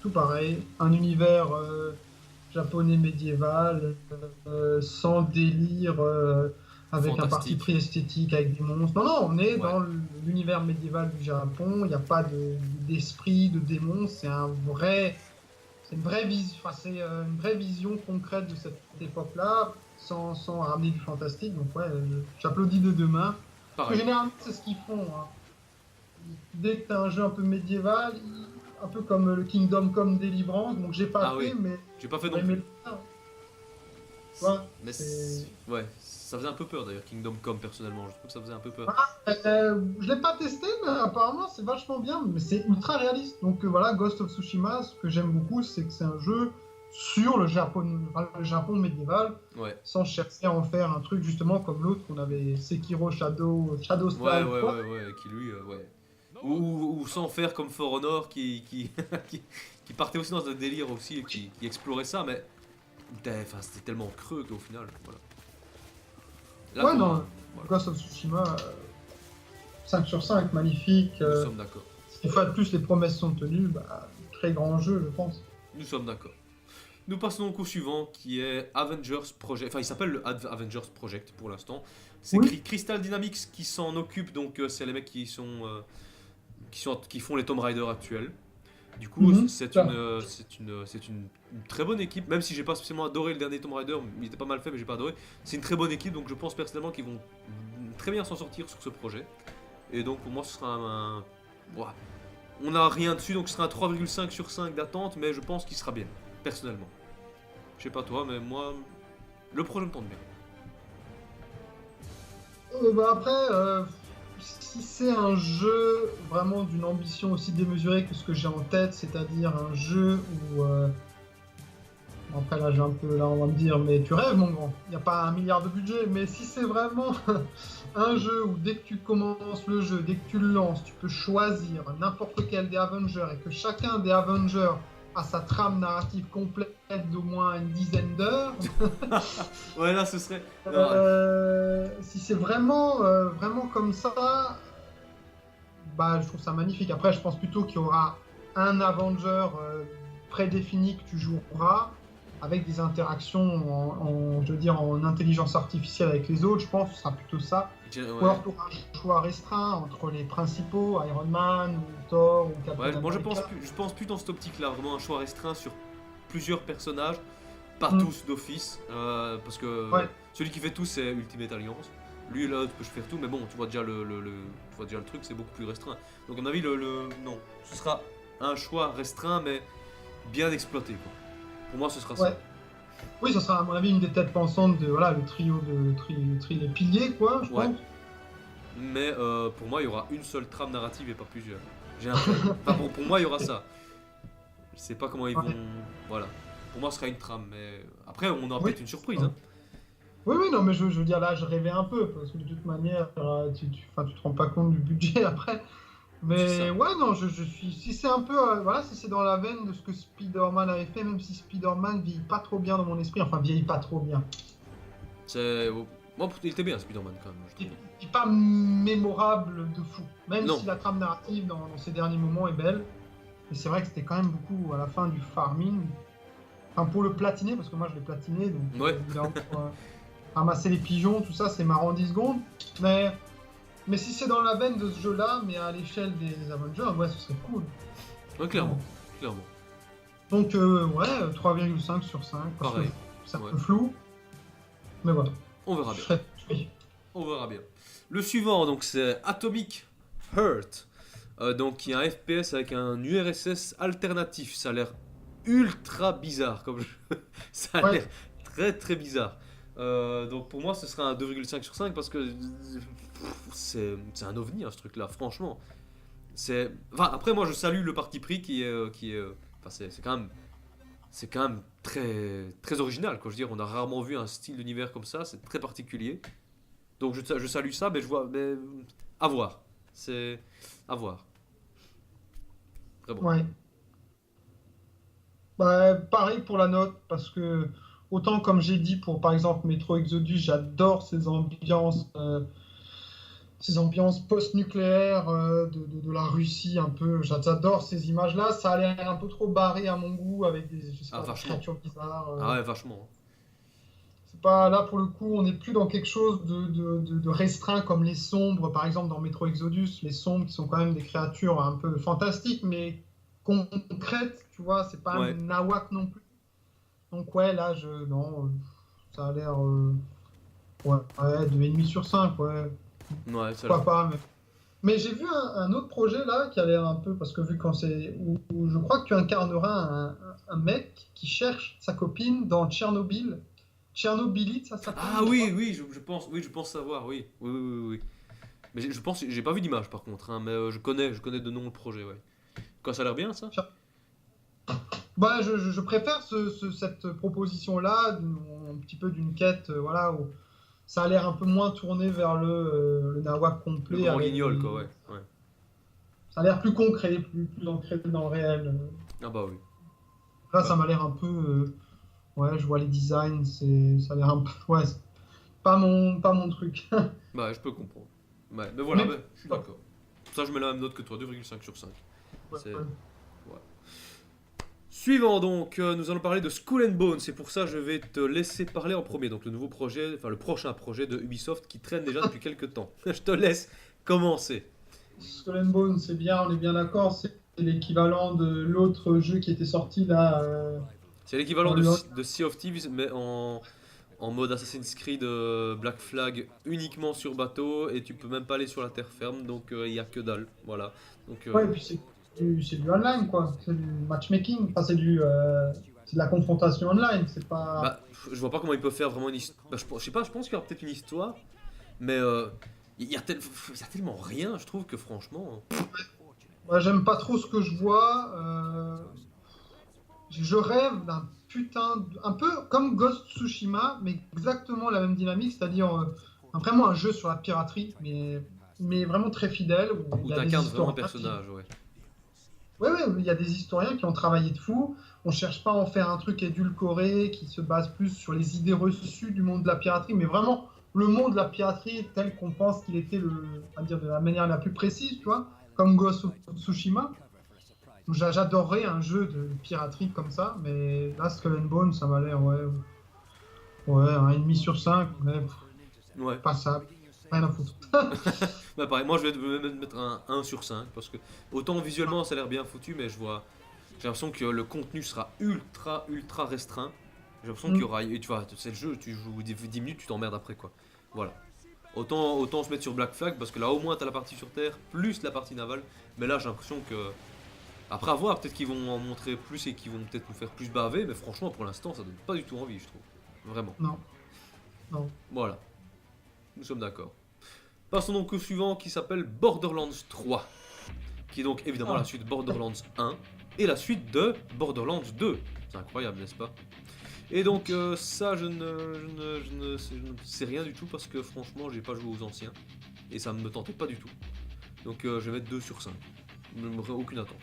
Tout pareil. Un univers japonais médiéval, sans délire, avec un parti Fantastique. pris esthétique, avec des monstres. Non, on est Ouais. dans l'univers médiéval du Japon. Il n'y a pas d'esprit, de démons. C'est une vraie vision, une vraie vision concrète de cette époque-là, sans ramener du fantastique. Donc ouais, j'applaudis de deux mains. Parce que Pareil. généralement, c'est ce qu'ils font, hein. Dès que tu as un jeu un peu médiéval, un peu comme le Kingdom Come Deliverance, donc j'ai pas Ah fait, oui. mais J'ai pas fait non j'aurais aimé plus. le faire. Ouais, Mais c'est- ouais, ça faisait un peu peur d'ailleurs, Kingdom Come personnellement. Je trouve que ça faisait un peu peur. Je l'ai pas testé, mais apparemment c'est vachement bien, mais c'est ultra réaliste. Donc voilà, Ghost of Tsushima, ce que j'aime beaucoup, c'est que c'est un jeu sur le Japon médiéval, Ouais. sans chercher à en faire un truc justement comme l'autre qu'on avait, Sekiro Shadow Strike. Ouais, qui lui, ouais. Ou sans faire comme For Honor qui qui partait aussi dans un délire aussi et qui explorait ça, mais c'était tellement creux qu'au final, voilà. Là, Ouais, pour non, moi, voilà, Ghost of Tsushima, 5 sur 5, magnifique. nous sommes d'accord. Une fois de plus, les promesses sont tenues, très grand jeu, je pense. Nous sommes d'accord. Nous passons donc au suivant qui est Avengers Project. Enfin, il s'appelle le Avengers Project pour l'instant. C'est Oui. Crystal Dynamics qui s'en occupe, donc c'est les mecs qui font les Tomb Raider actuels. Du coup, Mhm, c'est ça. une très bonne équipe, même si j'ai pas spécialement adoré le dernier Tomb Raider, il était pas mal fait, mais j'ai pas adoré. C'est une très bonne équipe, donc je pense personnellement qu'ils vont très bien s'en sortir sur ce projet. Et donc pour moi, ce sera ouah, on n'a rien dessus, donc ce sera un 3,5 sur 5 d'attente, mais je pense qu'il sera bien, personnellement. Je sais pas toi, mais moi, le projet me tente bien. Après, si c'est un jeu vraiment d'une ambition aussi démesurée que ce que j'ai en tête, c'est-à-dire un jeu où... après là, là, on va me dire, mais tu rêves mon grand, il n'y a pas 1 milliard de budget, mais si c'est vraiment un jeu où dès que tu commences le jeu, dès que tu le lances, tu peux choisir n'importe lequel des Avengers et que chacun des Avengers a sa trame narrative complète d'au moins une dizaine d'heures, Ouais, là, ce serait. Non, si c'est vraiment comme ça, je trouve ça magnifique. Après, je pense plutôt qu'il y aura un Avenger prédéfini que tu joueras avec des interactions je veux dire, en intelligence artificielle avec les autres. Je pense que ce sera plutôt ça. ouais. Ou alors tu auras un choix restreint entre les principaux, Iron Man ou Thor ou Captain Ouais, moi America. je pense plus dans cette optique-là, vraiment un choix restreint sur plusieurs personnages, pas Mm. tous d'office, parce que Ouais. celui qui fait tout c'est Ultimate Alliance. Lui là, tu peux faire tout, mais bon, tu vois déjà tu vois déjà le truc, c'est beaucoup plus restreint. Donc à mon avis, non, ce sera un choix restreint, mais bien exploité, quoi. Pour moi, ce sera Ouais. ça. Oui, ce sera à mon avis une des têtes pensantes de voilà, le trio les piliers, quoi, je Ouais. pense. Mais pour moi, il y aura une seule trame narrative et pas plusieurs. J'ai l'impression. Enfin, pour moi, il y aura ça. Je sais pas comment ils Ouais. vont. Voilà. Pour moi, ce sera une trame, mais après, on aura Oui. peut-être une surprise. Hein. Oui, non, mais je veux dire, là, je rêvais un peu, parce que de toute manière, tu te rends pas compte du budget après. C'est Mais ça. ouais, non, je suis. Si c'est un peu. Voilà, si c'est dans la veine de ce que Spider-Man avait fait, même si Spider-Man vieillit pas trop bien dans mon esprit, enfin, vieillit pas trop bien. C'est. Moi, il était bien, Spider-Man, quand même, je Il trouve. n'est pas mémorable de fou, même Non. si la trame narrative dans ces derniers moments est belle. Et c'est vrai que c'était quand même beaucoup à la fin du farming. Enfin, pour le platiner, parce que moi je l'ai platiné, donc Ouais. évidemment, pour, ramasser les pigeons, tout ça, c'est marrant 10 secondes. Mais si c'est dans la veine de ce jeu-là, mais à l'échelle des Avengers, ouais, ce serait cool. Ouais, clairement. Clairement. Donc, ouais, 3,5 sur 5. Parce Pareil. que c'est un Ouais. peu flou. Mais voilà. On verra Je bien. serais- oui. On verra bien. Le suivant, donc, c'est Atomic Heart. Donc qui est un FPS avec un URSS alternatif. Ça a l'air ultra bizarre. Ça a Ouais. l'air très très bizarre. Donc pour moi ce sera un 2,5 sur 5 parce que c'est un ovni hein, ce truc là, franchement. Enfin, après moi je salue le parti pris enfin, c'est quand même très, très original. Quoi. Je veux dire, on a rarement vu un style d'univers comme ça, c'est très particulier. Donc je salue ça, mais je vois. Mais, à voir. C'est. À voir. Vraiment. Ouais. Bah, pareil pour la note, parce que autant comme j'ai dit pour par exemple Metro Exodus, j'adore ces ambiances post-nucléaires de la Russie un peu. J'adore ces images-là. Ça a l'air un peu trop barré à mon goût avec je sais Ah, pas, des vachement. créatures bizarres. Ah ouais, vachement. C'est pas là pour le coup, on n'est plus dans quelque chose de restreint comme les sombres, par exemple dans Metro Exodus, les sombres qui sont quand même des créatures un peu fantastiques mais concrètes, tu vois, c'est pas un Ouais. nawak non plus. Donc ouais, là non, ça a l'air ouais, 2,5 sur 5, ouais, Ouais, ça pourquoi pas. Mais j'ai vu un autre projet là qui a l'air un peu, parce que vu quand c'est où je crois que tu incarneras un mec qui cherche sa copine dans Tchernobyl. Tchernobylite, ça s'appelle, Ah je oui, crois. oui, je pense savoir, oui. Oui, oui, oui, oui. Mais je pense, j'ai pas vu d'image par contre, hein, mais je connais de nom le projet, ouais. Quoi, ça a l'air bien ça? Bah, je préfère cette proposition-là, un petit peu d'une quête, voilà, où ça a l'air un peu moins tourné vers le nawak Le complet grand avec guignol, des... quoi, ouais. Ouais. Ça a l'air plus concret, plus ancré dans le réel. Ah bah oui. Là, Bah, ça m'a l'air un peu... ouais, je vois les designs, ça a l'air un peu... Ouais, c'est pas mon truc. bah, je peux comprendre. Ouais, mais voilà, Mais... bah, je suis d'accord. Pour ça, je mets la même note que toi, 2,5 sur 5. Ouais, C'est. ouais. Ouais. Suivant donc, nous allons parler de Skull and Bones, c'est pour ça que je vais te laisser parler en premier. Donc le nouveau projet, enfin le prochain projet de Ubisoft qui traîne déjà depuis quelques temps. Je te laisse commencer. Skull and Bones, c'est bien, on est bien d'accord, c'est l'équivalent de l'autre jeu qui était sorti là, C'est l'équivalent dans le... de Sea of Thieves, mais en mode Assassin's Creed Black Flag uniquement sur bateau et tu peux même pas aller sur la terre ferme, donc il y a que dalle. Voilà. Donc Ouais, et puis c'est du online, quoi. C'est du matchmaking. Enfin, c'est de la confrontation online. C'est pas. bah, je vois pas comment ils peuvent faire vraiment une histoire. Bah, je sais pas, je pense qu'il y aura peut-être une histoire, mais il y a tellement rien, je trouve que franchement. Moi, j'aime pas trop ce que je vois. Je rêve d'un un peu comme Ghost Tsushima, mais exactement la même dynamique, c'est-à-dire vraiment un jeu sur la piraterie, mais vraiment très fidèle, où il Où y a des t'incarnes vraiment un historiens personnage, ouais. Ouais, ouais, il y a des historiens qui ont travaillé de fou. On cherche pas à en faire un truc édulcoré qui se base plus sur les idées reçues du monde de la piraterie, mais vraiment le monde de la piraterie tel qu'on pense qu'il était on va dire de la manière la plus précise, tu vois, comme Ghost of Tsushima. Donc, j'adorerais un jeu de piraterie comme ça, mais là, Skull and Bones, ça m'a l'air, ouais, 1,5 sur 5, ouais, Ouais. passable, rien à foutre. Bah pareil, moi je vais même mettre un 1 sur 5 parce que autant visuellement ça a l'air bien foutu, mais j'ai l'impression que le contenu sera ultra ultra restreint. J'ai l'impression qu'il y aura, et tu vois, c'est le jeu, tu joues 10 minutes, tu t'emmerdes après quoi. Voilà. Autant se mettre sur Black Flag parce que là au moins t'as la partie sur terre plus la partie navale, mais là j'ai l'impression que après avoir peut-être qu'ils vont en montrer plus et qu'ils vont peut-être nous faire plus baver, mais franchement pour l'instant ça donne pas du tout envie je trouve. Vraiment. Non, non. Voilà. Nous sommes d'accord. Passons donc au suivant qui s'appelle Borderlands 3, qui est donc évidemment Ah. la suite de Borderlands 1 et la suite de Borderlands 2. C'est incroyable, n'est-ce pas? Et donc ça, je ne sais rien du tout parce que franchement, j'ai pas joué aux anciens et ça ne me tentait pas du tout. Donc je vais mettre 2 sur 5. Je n'aurai aucune attente.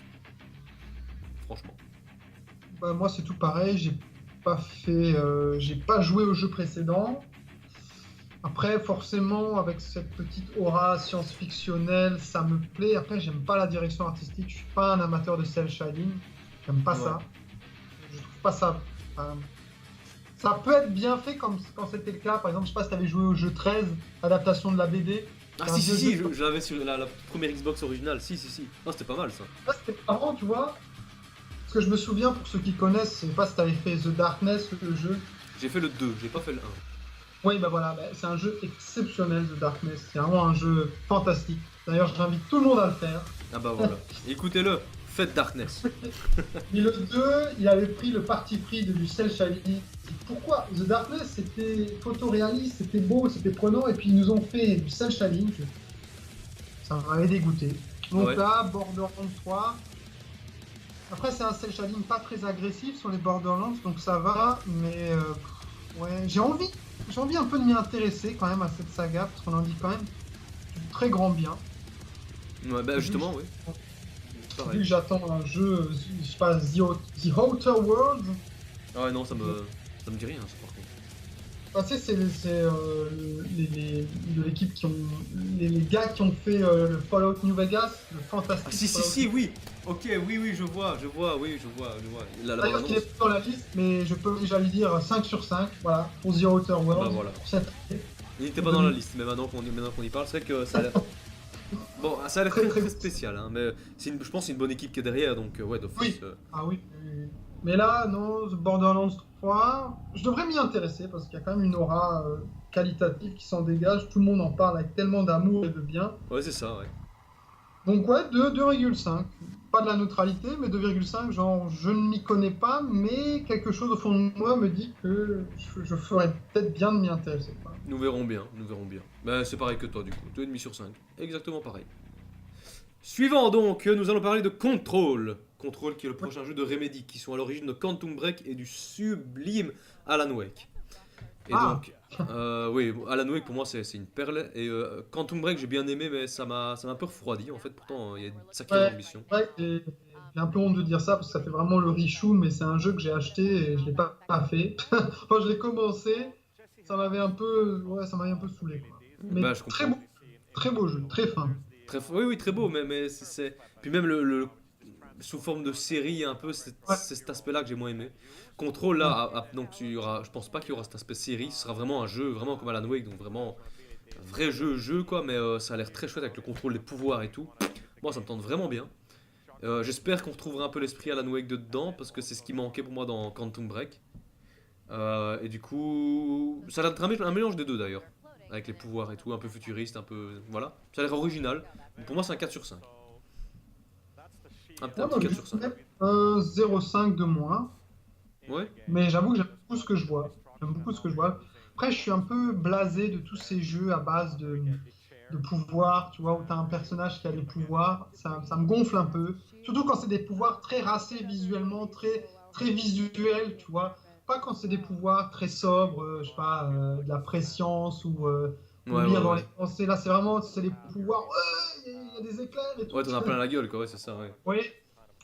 Franchement. Bah, moi, c'est tout pareil. J'ai pas joué au jeu précédent. Après, forcément, avec cette petite aura science-fictionnelle, ça me plaît. Après, j'aime pas la direction artistique. Je suis pas un amateur de cel shading. J'aime pas ça. Je trouve pas ça. Enfin, ça peut être bien fait comme quand c'était le cas. Par exemple, je sais pas si t'avais joué au jeu 13, adaptation de la BD. Ah C'est un vieux si, jeu. je l'avais sur la première Xbox originale. Si. Ah, c'était pas mal ça. Ça, c'était marrant, tu vois. Parce que je me souviens, pour ceux qui connaissent, je sais pas si t'avais fait The Darkness, le jeu. J'ai fait le 2, j'ai pas fait le 1. Oui, bah voilà, bah, c'est un jeu exceptionnel, The Darkness. C'est vraiment un jeu fantastique. D'ailleurs, j'invite tout le monde à le faire. Ah bah voilà. Écoutez-le, Faites Darkness. Mais le 2, il avait pris le parti pris du cel shading. Pourquoi The Darkness, c'était photoréaliste, c'était beau, c'était prenant, et puis ils nous ont fait du cel shading. Ça m'avait dégoûté. Donc Ouais. là, Borderlands 3. Après, c'est un cel shading pas très agressif sur les Borderlands, donc ça va, mais ouais, j'ai envie un peu de m'y intéresser quand même à cette saga, parce qu'on en dit quand même du très grand bien. Ouais, bah justement, oui. Vu que Pareil. j'attends un jeu, je sais pas, The Outer Worlds. Ah ouais, non, ça me dit rien, ça par contre. Ah, tu sais, c'est de l'équipe qui ont. Les gars qui ont fait le Fallout New Vegas, le fantastique Ah si, si, Fallout. si, oui. Ok, oui, oui, je vois, oui, je vois. La D'ailleurs, qui bande-annonce. est pas dans la liste, mais je peux déjà lui dire 5 sur 5, voilà, pour The Outer Worlds. Bah voilà. Pour cette année. Il n'était pas dans la liste, mais maintenant qu'on y parle, c'est vrai que ça a l'air. Bon, ça a l'air Très, très, très très bon. spécial, hein, mais je pense que c'est une bonne équipe qui est derrière, donc ouais, d'office. Oui. Ah oui, oui, oui. Mais là, non, The Borderlands 3, je devrais m'y intéresser parce qu'il y a quand même une aura qualitative qui s'en dégage. Tout le monde en parle avec tellement d'amour et de bien. Ouais, c'est ça, ouais. Donc ouais, 2,5. Pas de la neutralité, mais 2,5, genre je ne m'y connais pas, mais quelque chose au fond de moi me dit que je ferais peut-être bien de m'y intéresser, quoi. Nous verrons bien, nous verrons bien. Bah, c'est pareil que toi, du coup. 2,5 sur 5. Exactement pareil. Suivant donc, nous allons parler de Control. Control qui est le prochain jeu de Remedy, qui sont à l'origine de Quantum Break et du sublime Alan Wake. Et Ah, donc, oui, Alan Wake pour moi c'est une perle. Et Quantum Break j'ai bien aimé, mais ça m'a un peu refroidi en fait. Pourtant, il y a une sacrée ouais, ambition. ouais, j'ai un peu honte de dire ça parce que ça fait vraiment le richou, mais c'est un jeu que j'ai acheté et je l'ai pas fait. Enfin, je l'ai commencé, ça m'avait un peu, ouais, ça m'avait un peu saoulé, quoi. Mais Bah, je comprends. très beau jeu, très fin. Oui, oui, très beau, mais puis même sous forme de série, un peu, Ouais, c'est cet aspect-là que j'ai moins aimé. Control, là, ouais. donc je pense pas qu'il y aura cet aspect série, ce sera vraiment un jeu, vraiment comme Alan Wake, donc vraiment un vrai jeu, quoi, mais ça a l'air très chouette avec le contrôle des pouvoirs et tout. Moi, ça me tente vraiment bien. J'espère qu'on retrouvera un peu l'esprit Alan Wake dedans, parce que c'est ce qui manquait pour moi dans Quantum Break. Et du coup, ça a l'air d'être un mélange des deux d'ailleurs, avec les pouvoirs et tout, un peu futuriste, un peu. Voilà, ça a l'air original. Pour moi, c'est un 4 sur 5. Un Ouais, petit moi, je 4 lui sur 5. mets un 0,5 de moins. Ouais. Mais j'avoue que j'aime beaucoup ce que je vois. J'aime beaucoup ce que je vois. Après, je suis un peu blasé de tous ces jeux à base de pouvoirs, tu vois, où tu as un personnage qui a des pouvoirs. Ça me gonfle un peu. Surtout quand c'est des pouvoirs très racés visuellement, très visuels, tu vois. Pas quand c'est des pouvoirs très sobres, je sais pas, de la préscience ou Ouais, lire ouais, dans ouais. les pensées. Là, c'est vraiment, c'est des pouvoirs, ouais, il y a des éclairs et tout. Ouais, t'en as plein la gueule, quoi, ouais, c'est ça, ouais. Oui,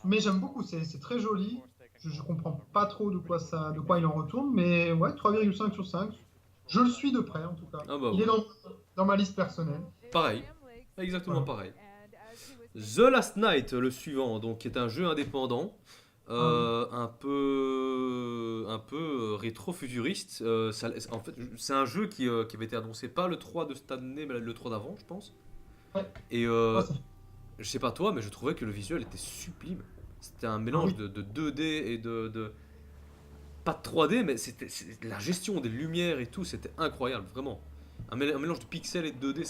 mais j'aime beaucoup, c'est très joli. Je comprends pas trop de quoi il en retourne, mais ouais, 3,5 sur 5. Je le suis de près en tout cas. Ah bah Il est voilà. dans ma liste personnelle. Pareil. Exactement Voilà. pareil. The Last Night, le suivant, donc, qui est un jeu indépendant. Ah oui. Un peu rétro-futuriste. En fait, c'est un jeu qui avait été annoncé pas le 3 de cette année, mais le 3 d'avant, je pense. Ouais. Et Ouais, ça- je sais pas toi, mais je trouvais que le visuel était sublime. C'était un ah mélange oui. de 2D et pas de 3D, mais la gestion des lumières et tout, c'était incroyable, vraiment. Un mélange de pixels et de 2D,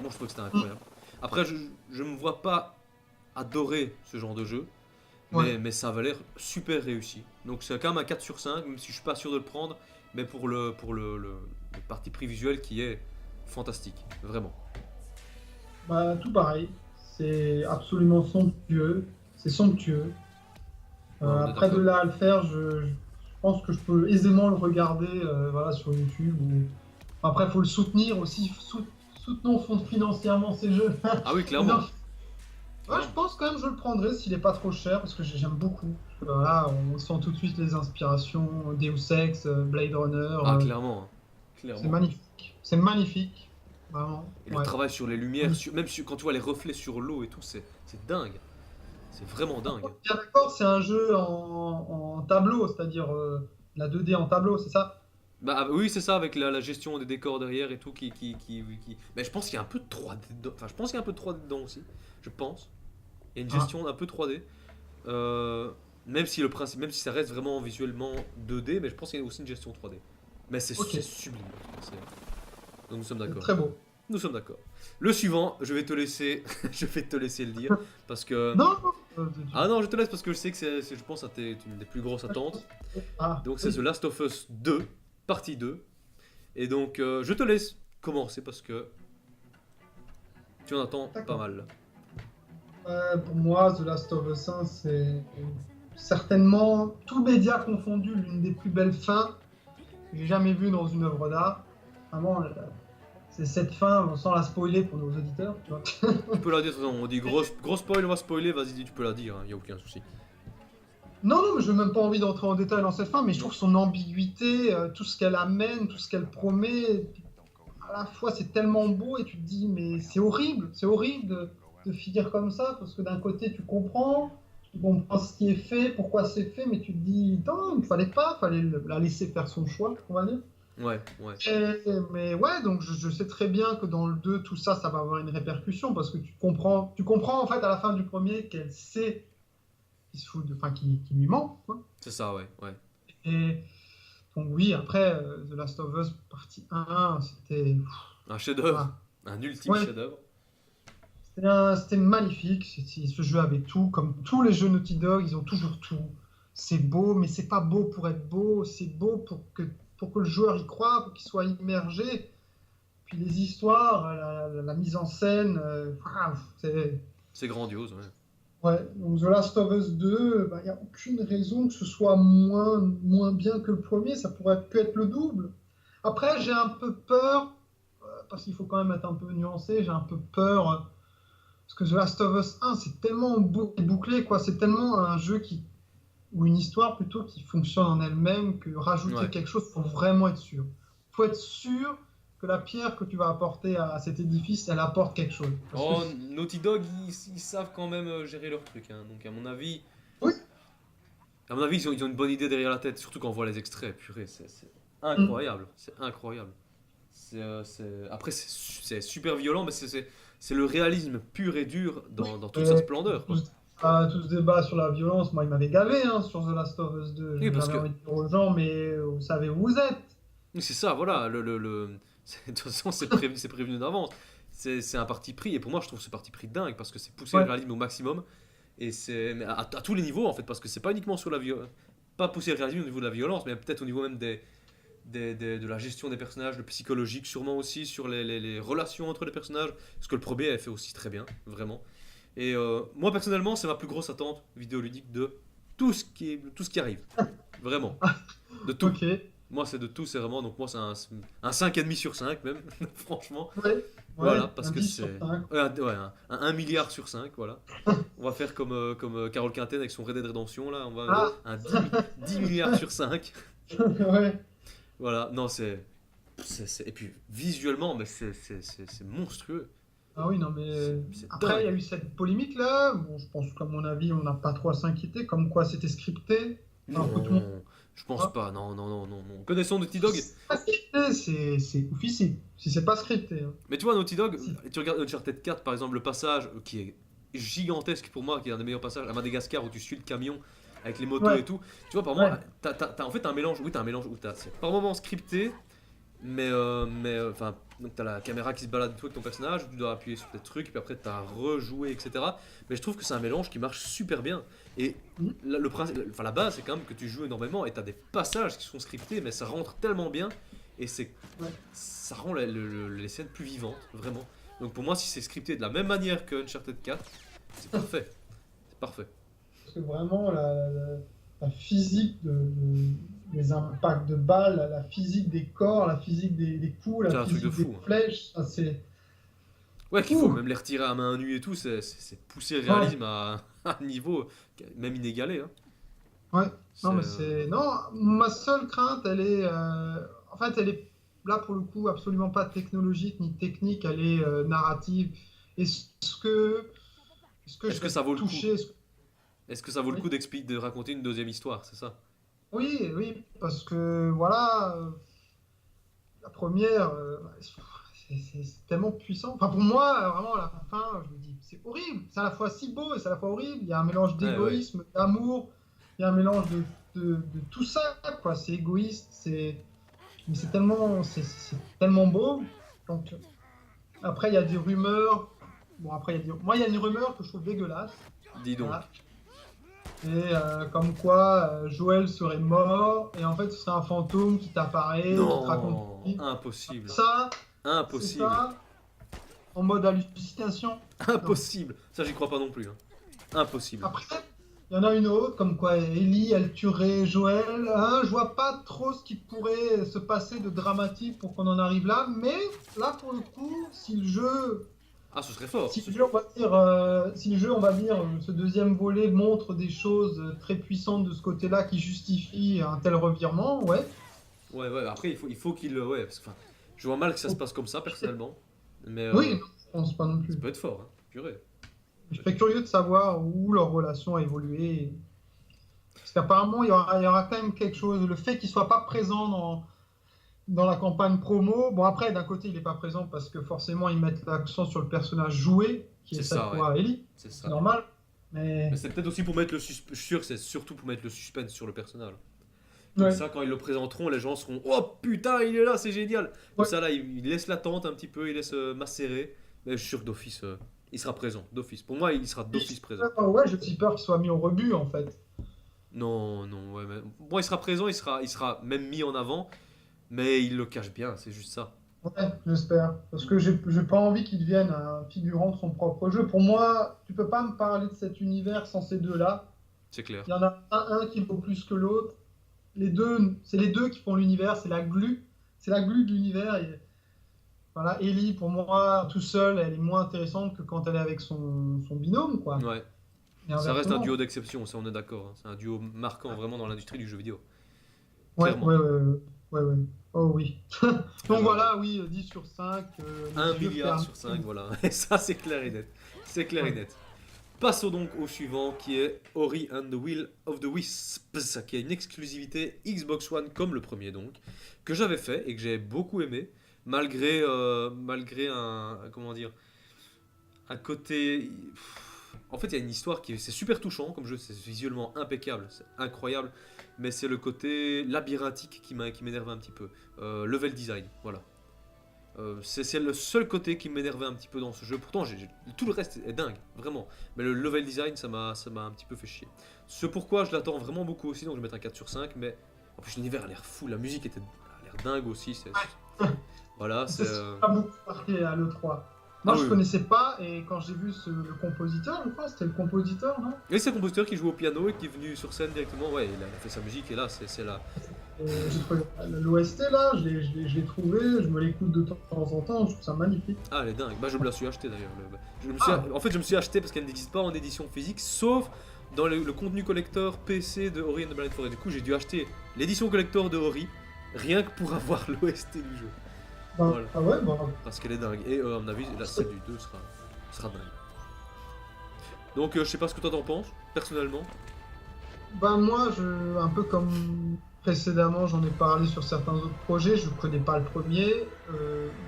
moi je trouvais que c'était Mm. incroyable. Après, je me vois pas adorer ce genre de jeu, Ouais. mais ça avait l'air super réussi. Donc c'est quand même un 4 sur 5, même si je suis pas sûr de le prendre, mais le parti pris visuel qui est fantastique, vraiment. Bah, tout pareil. C'est absolument somptueux. C'est somptueux. Ouais, on est Après de d'accord. là à le faire, je pense que je peux aisément le regarder voilà, sur YouTube. Après, il faut le soutenir aussi. Soutenons financièrement ces jeux. Ah oui, Mais non, clairement. ouais, je Clairement. pense quand même que je le prendrais s'il est pas trop cher parce que j'aime beaucoup. Là, on sent tout de suite les inspirations Deus Ex, Blade Runner. Ah, clairement. Hein. C'est Clairement. magnifique. C'est magnifique. Vraiment. Et le Ouais. travail sur les lumières, quand tu vois les reflets sur l'eau et tout, c'est dingue. C'est vraiment dingue. Bien d'accord, c'est un jeu en tableau, c'est-à-dire la 2D en tableau, c'est ça? Bah oui, c'est ça, avec la gestion des décors derrière et tout Mais je pense qu'il y a un peu de 3D dedans. Enfin, je pense qu'il y a un peu de 3D dedans aussi. Je pense. Il y a une Ah, gestion un peu 3D. Même si ça reste vraiment visuellement 2D, mais je pense qu'il y a aussi une gestion 3D. Mais c'est ok. sublime. Donc nous sommes C'est d'accord. très beau. Nous sommes d'accord. Le suivant, je vais te laisser, je vais te laisser le dire parce que Non, ah non, je te laisse parce que je sais que je pense à une des plus grosses attentes. ah, Donc c'est oui. The Last of Us 2, partie 2. Et donc je te laisse commencer parce que tu en attends pas D'accord. mal. Pour moi, The Last of Us 1, c'est certainement, tous médias confondus, l'une des plus belles fins que j'ai jamais vues dans une œuvre d'art. Vraiment, c'est cette fin, sans la spoiler pour nos auditeurs, tu vois. Tu peux la dire, de toute façon, on dit gros spoil, on va spoiler, vas-y, tu peux la dire, il y a aucun souci. Non, non, mais je n'ai même pas envie d'entrer en détail dans cette fin, mais je Non. trouve son ambiguïté, tout ce qu'elle amène, tout ce qu'elle promet, à la fois c'est tellement beau et tu te dis, mais c'est horrible de finir comme ça, parce que d'un côté tu comprends ce qui est fait, pourquoi c'est fait, mais tu te dis, non, il ne fallait pas, il fallait la laisser faire son choix, on va dire. Ouais, ouais. Mais ouais, donc je sais très bien que dans le 2 tout ça, ça va avoir une répercussion, parce que tu comprends en fait à la fin du premier qu'elle sait qu'il se fout enfin, qu'il lui ment, quoi. C'est ça, ouais, ouais. Et donc oui, après, The Last of Us partie 1, c'était... Un chef-d'œuvre, ah, un ultime ouais, chef-d'œuvre. c'était magnifique. Ce jeu avait tout. Comme tous les jeux Naughty Dog, ils ont toujours tout. C'est beau, mais c'est pas beau pour être beau. C'est beau pour que le joueur y croit, pour qu'il soit immergé. Puis les histoires, la mise en scène, c'est... C'est grandiose, ouais. Ouais, donc The Last of Us 2, il n'y a aucune raison que ce soit moins bien que le premier. Ça pourrait que être le double. Après, j'ai un peu peur, parce qu'il faut quand même être un peu nuancé, j'ai un peu peur, parce que The Last of Us 1, c'est tellement bouclé, quoi. C'est tellement un jeu ou une histoire plutôt qui fonctionne en elle-même, que rajouter Ouais. quelque chose, faut vraiment être sûr. Faut être sûr que la pierre que tu vas apporter à cet édifice, elle apporte quelque chose. Parce que Oh, Naughty Dog, ils savent quand même gérer leur truc, hein. Donc oui, à mon avis, ils ont une bonne idée derrière la tête, surtout quand on voit les extraits. Purée, c'est incroyable, c'est incroyable. Après, c'est super violent, mais c'est le réalisme pur et dur oui. dans toute sa splendeur, quoi. Tout ce débat sur la violence, moi, il m'avait gavé, hein, sur The Last of Us 2. Oui, parce J'avais que envie de dire aux gens, mais vous savez où vous êtes. oui, c'est ça, voilà. De toute façon, c'est prévenu d'avance. C'est un parti pris, et pour moi, je trouve ce parti pris dingue parce que c'est pousser le Ouais, réalisme au maximum, et mais à tous les niveaux en fait, parce que c'est pas uniquement sur la violence, pas pousser le réalisme au niveau de la violence, mais peut-être au niveau même de la gestion des personnages, le psychologique, sûrement aussi sur les relations entre les personnages, ce que le premier a fait aussi très bien, vraiment. Et moi personnellement, c'est ma plus grosse attente vidéoludique de tout ce qui arrive, vraiment, de tout. ok. Moi, c'est de tout, c'est vraiment. Donc, moi, c'est un 5,5 sur 5, même, franchement. Ouais, Voilà, ouais, parce un que 10 sur c'est. 5. Ouais, un 1 milliard sur 5, voilà. On va faire comme Carole Quinten avec son Red Dead Redemption, là. On va Ah, un 10 milliards sur 5. ouais. Voilà, non, Et puis, visuellement, mais c'est monstrueux. Ah oui, non, mais C'est après, il y a dingue. eu cette polémique-là. Bon, je pense qu'à mon avis, on n'a pas trop à s'inquiéter, comme quoi c'était scripté. Enfin, un peu tout le monde. Non, je pense pas. Non, non, non, non, non. Connaissant Naughty Dog. Si c'est pas scripté, c'est officiel. Si c'est pas scripté, hein. Mais tu vois, Naughty Dog, Si. tu regardes Uncharted 4, par exemple, le passage qui est gigantesque pour moi, qui est un des meilleurs passages à Madagascar où tu suis le camion avec les motos Ouais, et tout. Tu vois, par ouais. moment, en fait un mélange. Oui, t'as un mélange où c'est par moments scripté, enfin, donc t'as la caméra qui se balade et tout avec ton personnage, où tu dois appuyer sur des trucs, puis après t'as rejoué, etc. Mais je trouve que c'est un mélange qui marche super bien. Et Mhm. enfin, la base, c'est quand même que tu joues énormément et t'as des passages qui sont scriptés, mais ça rentre tellement bien et Ouais. ça rend les scènes plus vivantes, vraiment. Donc pour moi, si c'est scripté de la même manière que Uncharted 4, c'est parfait. C'est parfait. Parce que vraiment, la physique des impacts de balles, la physique des corps, la physique des coups, C'est la un truc de physique des fou, hein. flèches, ça, c'est... Ouais, qu'il faut Ouh, même les retirer à main nue et tout, c'est pousser le ouais, réalisme à un niveau même inégalé, hein. ouais. Non, C'est, mais c'est... Non, ma seule crainte, elle est... En fait, elle est là, pour le coup, absolument pas technologique ni technique, elle est narrative. Est-ce que... Est-ce que Est-ce je que vais ça vaut le coup? toucher... Est-ce que ça vaut le coup Oui, d'expliquer, de raconter une deuxième histoire, c'est ça? oui, oui, parce que, voilà... la première, c'est tellement puissant. Enfin, pour moi, vraiment, à la fin, je me dis, c'est horrible. C'est à la fois si beau et c'est à la fois horrible. Il y a un mélange Ouais, ouais. d'égoïsme, d'amour. Il y a un mélange de tout ça, quoi. C'est égoïste, mais c'est tellement beau. Donc, Après, il y a des rumeurs. Bon, après, moi, il y a une rumeur que je trouve dégueulasse. Dis donc. Voilà. Et comme quoi Joël serait mort et en fait ce serait un fantôme qui t'apparaît, qui te raconte une vie. Impossible. Ça, c'est Impossible. ça en mode hallucination. Impossible. Ça, j'y crois pas non plus. Hein. Impossible. Après, il y en a une autre, comme quoi Ellie, elle tuerait Joël. Hein, je vois pas trop ce qui pourrait se passer de dramatique pour qu'on en arrive là, mais là pour le coup, si le jeu Ah, ce serait fort. Si le jeu, on va dire, ce deuxième volet montre des choses très puissantes de ce côté-là qui justifient un tel revirement, ouais. Ouais, ouais, après, il faut qu'il. Ouais, parce que, enfin, je vois mal que ça se passe comme ça, personnellement. Mais Oui, non, je pense pas non ça plus. peut être fort, hein. Purée. Je serais curieux de savoir où leur relation a évolué. Parce qu'apparemment, il y aura quand même quelque chose. Le fait qu'il soit pas présent dans la campagne promo, bon après, d'un côté, il n'est pas présent parce que forcément, ils mettent l'accent sur le personnage joué, qui est C'est cette ça, fois Ellie. C'est C'est ça. normal. Mais Mais c'est peut-être aussi pour mettre le suspense. Je suis sûr que c'est surtout pour mettre le suspense sur le personnage. Comme ouais. ça, quand ils le présenteront, les gens seront oh putain, il est là, c'est génial. Comme Ouais. ça, là, il laisse l'attente un petit peu, il laisse macérer. Mais je suis sûr que d'office, il sera présent. D'office. Pour moi, il sera d'office présent. Ouais, j'ai aussi peur qu'il soit mis au rebut en fait. Non, non, ouais, mais. Bon, il sera présent, il sera même mis en avant. Mais il le cache bien, c'est juste ça. Ouais, j'espère. Parce que j'ai pas envie qu'il devienne un figurant de son propre jeu. Pour moi, tu peux pas me parler de cet univers sans ces deux-là. C'est clair. Il y en a un qui vaut plus que l'autre. C'est les deux qui font l'univers, c'est la glu. C'est la glu de l'univers. Et voilà, Ellie, pour moi, tout seul, elle est moins intéressante que quand elle est avec son binôme, quoi. Ouais. Et Ça reste un inversement. duo d'exception, ça on est d'accord. Hein. C'est un duo marquant vraiment dans l'industrie du jeu vidéo. Ouais, Clairement. ouais. Oh oui. Donc Alors, voilà, oui, 10 sur 5. 1 les yeux milliard fermés. sur 5, voilà. Et ça, c'est clair et net. C'est clair et net. Passons donc au suivant qui est Ori and the Will of the Wisps, qui a une exclusivité Xbox One comme le premier donc, que j'avais fait et que j'ai beaucoup aimé, malgré un, comment dire, un côté... En fait, il y a une histoire c'est super touchant comme jeu, c'est visuellement impeccable, c'est incroyable, mais c'est le côté labyrinthique qui m'énerve un petit peu. Level design, voilà. C'est le seul côté qui m'énervait un petit peu dans ce jeu. Pourtant, tout le reste est dingue, vraiment. Mais le level design, ça m'a un petit peu fait chier. Ce pourquoi je l'attends vraiment beaucoup aussi, donc je vais mettre un 4 sur 5. Mais en plus, l'univers a l'air fou, la musique a l'air dingue aussi. Voilà, C'est c'est. pas beaucoup marqué à l'E3. Moi, Ah je oui. connaissais pas, et quand j'ai vu le compositeur, je crois, c'était le compositeur, non? Et c'est le compositeur qui joue au piano et qui est venu sur scène directement. Ouais, il a fait sa musique et là, c'est là. Et j'ai trouvé l'OST là, je l'ai trouvé, je me l'écoute de temps en temps, je trouve ça magnifique. Ah, elle est dingue. Bah, je me la suis acheté d'ailleurs. En fait, je me suis acheté parce qu'elle n'existe pas en édition physique, sauf dans le contenu collector PC de Ori and the Blind Forest. Du coup, j'ai dû acheter l'édition collector de Ori, rien que pour avoir l'OST du jeu. Bah, Voilà. Ah ouais, bah, Parce qu'elle est dingue. Et à mon avis, la scène du 2 sera dingue. Donc, je sais pas ce que toi t'en penses, personnellement. bah, moi, un peu comme précédemment, j'en ai parlé sur certains autres projets, je connais pas le premier,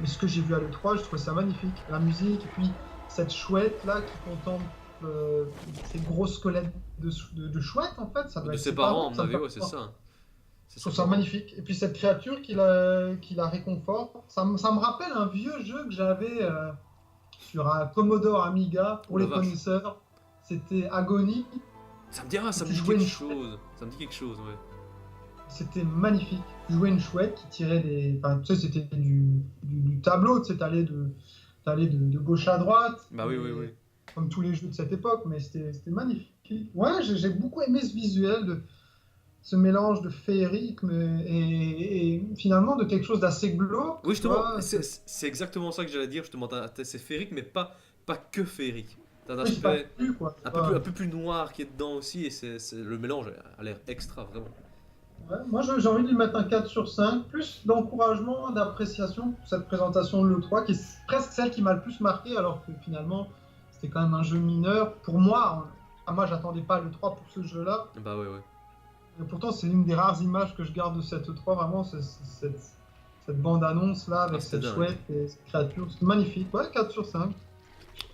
mais ce que j'ai vu à l'E3, je trouvais ça magnifique. La musique, et puis cette chouette là qui contemple ces gros squelettes de chouette en fait, ça doit De être ses ses parents, à mon ça me avis, fait ouais, c'est peur. ça. C'est Je trouve ses ça parents. magnifique. Et puis cette créature qui la réconforte, ça me rappelle un vieux jeu que j'avais sur un Commodore Amiga pour Oh la les vache. connaisseurs. C'était Agony. Ça me dit, ça me Tu dit jouais quelque une chose. Ça me dit quelque chose, ouais. C'était magnifique. Tu jouais une chouette qui tirait des. Enfin, tu sais, c'était du tableau. Tu sais, t'allais de gauche à droite. Bah oui, oui, oui. Comme tous les jeux de cette époque, mais c'était magnifique. Ouais, j'ai beaucoup aimé ce visuel, ce mélange de féerique et finalement de quelque chose d'assez glauque. Oui, Tu justement, vois, c'est exactement ça que j'allais dire. Justement, c'est féerique, mais pas que féerique. T'as un oui, c'est pas aspect plus, quoi. un peu plus noir qui est dedans aussi, et le mélange a l'air extra, vraiment. Ouais, moi, j'ai envie de lui mettre un 4 sur 5, plus d'encouragement, d'appréciation pour cette présentation de l'E3, qui est presque celle qui m'a le plus marqué, alors que finalement, c'était quand même un jeu mineur. Pour moi, moi, j'attendais pas l'E3 pour ce jeu-là. Bah ouais, ouais. Et pourtant, c'est une des rares images que je garde de cette E3, vraiment, cette bande-annonce là, avec c'est cette dingue. chouette et cette créature. C'est magnifique. Ouais, 4 sur 5.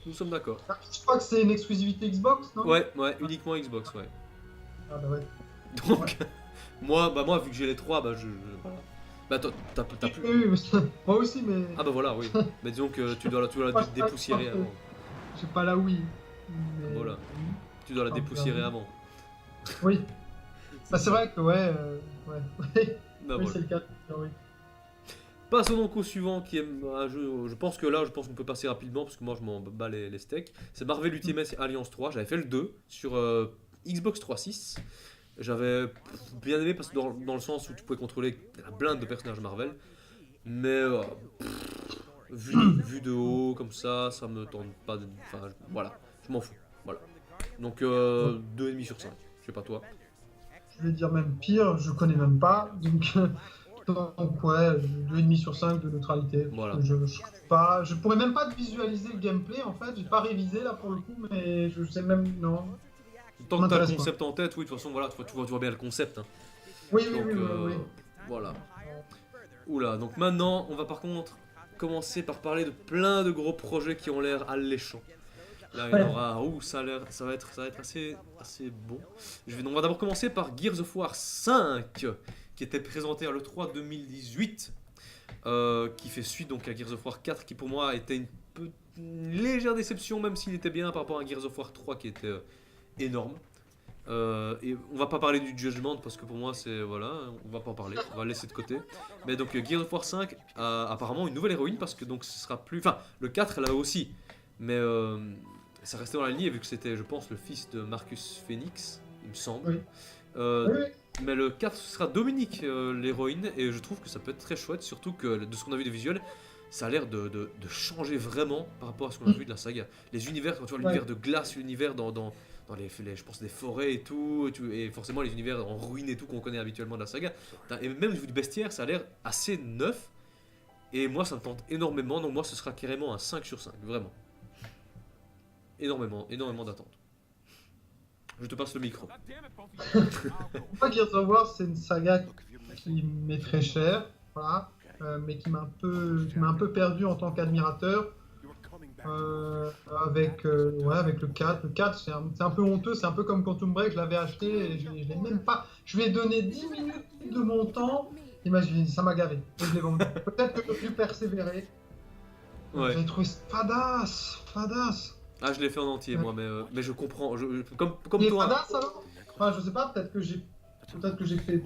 Nous sommes d'accord. Je crois que c'est une exclusivité Xbox, non? Ouais, uniquement Xbox, ouais. Ah bah ouais. Donc, moi, vu que j'ai les trois, bah voilà. Bah t'as plus. Oui, oui, moi aussi, mais Ah bah voilà, oui. Mais disons que tu dois la Moi, je dépoussiérer pense que avant. j'ai pas la Wii. Mais Voilà. Tu dois la enfin, dépoussiérer avant. oui. C'est Bah, c'est ça. vrai que ouais, ouais. Bah Oui, voilà. c'est le cas. Oui. Passons donc au suivant qui est un jeu. Je pense qu'on peut passer rapidement parce que moi je m'en bats les steaks. C'est Marvel Ultimate Alliance 3. J'avais fait le 2 sur Xbox 360. J'avais bien aimé parce que dans le sens où tu pouvais contrôler la blinde de personnages Marvel. Mais vu de haut comme ça me tente pas. Enfin voilà, je m'en fous. Voilà. Donc 2,5 sur 5. Je sais pas toi. Je vais dire même pire, je connais même pas. Donc ouais, 2,5 sur 5 de neutralité. Parce Voilà. que je trouve pas. Je pourrais même pas visualiser le gameplay en fait. J'ai pas révisé là pour le coup, mais je sais même. Non, Tant ça que t'as le m'intéresse pas. concept en tête, oui, de toute façon, voilà, tu vois bien le concept. Hein. Oui, oui, Donc oui, oui, oui. voilà. Oula, donc maintenant, on va par contre commencer par parler de plein de gros projets qui ont l'air alléchants. Là, il y en Ouais. aura. Ouh, ça va être assez bon. On va d'abord commencer par Gears of War 5, qui était présenté à l'E3 2018, qui fait suite donc à Gears of War 4, qui pour moi était une légère déception, même s'il était bien par rapport à Gears of War 3, qui était énorme. Et on va pas parler du Judgment parce que pour moi c'est voilà, on va pas en parler, on va le laisser de côté. Mais donc Gears of War 5 a apparemment une nouvelle héroïne parce que donc ce sera plus, enfin le 4 là aussi, mais ça restait dans la lignée vu que c'était je pense le fils de Marcus Phoenix, il me semble. Oui. Euh, Oui, oui. mais le 4 ce sera Dominique l'héroïne et je trouve que ça peut être très chouette, surtout que de ce qu'on a vu des visuels. Ça a l'air de changer vraiment par rapport à ce qu'on a vu de la saga. Les univers, quand tu vois Ouais. l'univers de glace, l'univers dans je pense des forêts et tout, et forcément les univers en ruine et tout qu'on connaît habituellement de la saga. Et même au niveau du bestiaire, ça a l'air assez neuf. Et moi, ça me tente énormément. Donc moi, ce sera carrément un 5 sur 5, vraiment. Énormément d'attentes. Je te passe le micro. Moi, Gears of War, c'est une saga qui m'est très chère, voilà, mais qui m'a un peu perdu en tant qu'admirateur. Avec le 4. Le 4, c'est un peu honteux, c'est un peu comme Quantum Break, je l'avais acheté et je l'ai même pas. Je lui ai donné 10 minutes de mon temps, et ça m'a gavé. Et je l'ai vendu. Peut-être que je peux plus persévérer. Ouais. J'ai trouvé ça fadasse. Ah, je l'ai fait en entier, moi, mais je comprends. Comme Il est toi. fadasse alors? Enfin, je sais pas, peut-être que j'ai fait.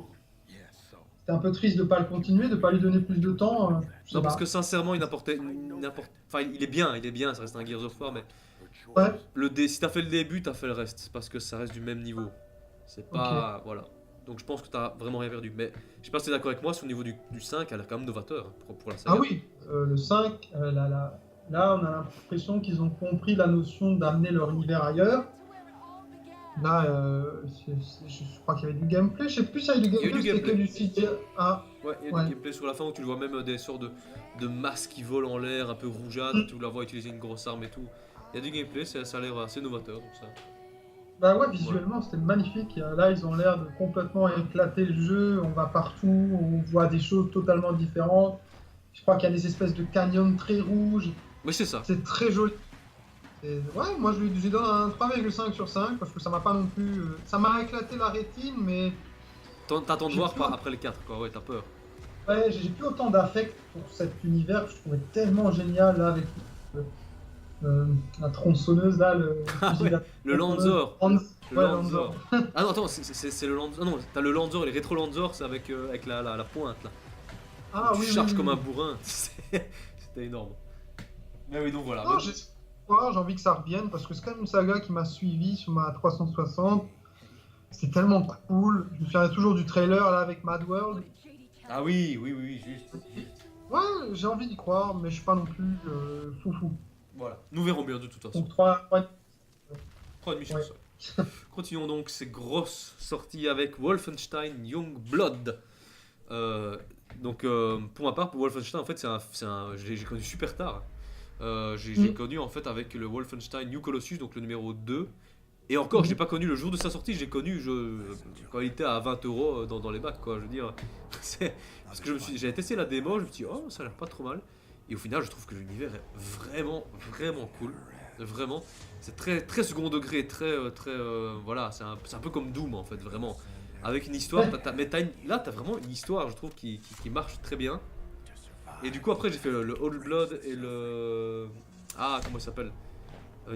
C'était un peu triste de pas le continuer, de pas lui donner plus de temps. Je sais Non, parce pas. que sincèrement, Enfin, il est bien, ça reste un Gears of War, mais Ouais, si t'as fait le début, t'as fait le reste, parce que ça reste du même niveau. C'est ok. pas. Voilà. Donc je pense que t'as vraiment rien perdu. Mais je sais pas si t'es d'accord avec moi, sur le niveau du 5, elle a l'air quand même novateur hein, pour la Ah saga. oui, le 5, là, on a l'impression qu'ils ont compris la notion d'amener leur univers ailleurs. Là, je crois qu'il y avait du gameplay. Je sais plus si il y avait du Il y a eu gameplay, du c'était que gameplay. du CGI. Ah, Ouais, il y a ouais. du gameplay sur la fin où tu le vois même des sortes de masques qui volent en l'air, un peu rougeâtres, tu la vois utiliser une grosse arme et tout. Il y a du gameplay, ça a l'air assez novateur, donc ça. Bah ouais, Voilà. visuellement, c'était magnifique. Là, ils ont l'air de complètement éclater le jeu. On va partout, on voit des choses totalement différentes. Je crois qu'il y a des espèces de canyons très rouges. Mais c'est ça. C'est très joli. Ouais, moi je lui donne un 3,5 sur 5 parce que ça m'a pas non plus. Ça m'a éclaté la rétine, mais T'attends de j'ai voir plus, après le 4, quoi, ouais, t'as peur. ouais, j'ai plus autant d'affect pour cet univers que je trouvais tellement génial là avec euh, la tronçonneuse là, le Ah fusil ouais, à le tronçonneuse. Lanzor. Le Ouais, Lanzor. Ah non, attends, c'est le Lanzor. Non, t'as le Lanzor et le rétro Lanzor, c'est avec la pointe là. Où Ah tu oui, oui, charges oui, comme un oui. bourrin. C'était énorme. Mais oui, donc voilà. Non, j'ai envie que ça revienne parce que c'est quand même une saga qui m'a suivi sur ma 360. C'est tellement cool. Je me souviens toujours du trailer là avec Mad World. Ah oui, juste. Ouais, j'ai envie d'y croire, mais je suis pas non plus foufou. Voilà. Nous verrons bien de toute façon. Donc 3, 3,5 sur ouais. 5. Continuons donc ces grosses sorties avec Wolfenstein Youngblood. Pour ma part, pour Wolfenstein, en fait, j'ai connu super tard. J'ai connu en fait avec le Wolfenstein New Colossus, donc le numéro 2. Et encore, je l'ai pas connu le jour de sa sortie, j'ai connu quand il était à 20 € dans les bacs, quoi. Je veux dire, parce que j'avais testé la démo, je me suis dit, oh, ça a l'air pas trop mal. Et au final, je trouve que l'univers est vraiment cool. Vraiment, c'est très second degré, voilà, c'est un peu comme Doom en fait, vraiment. avec une histoire. Mais là, t'as vraiment une histoire, je trouve, qui marche très bien. Et du coup, après, j'ai fait le Old Blood et le. Ah, comment il s'appelle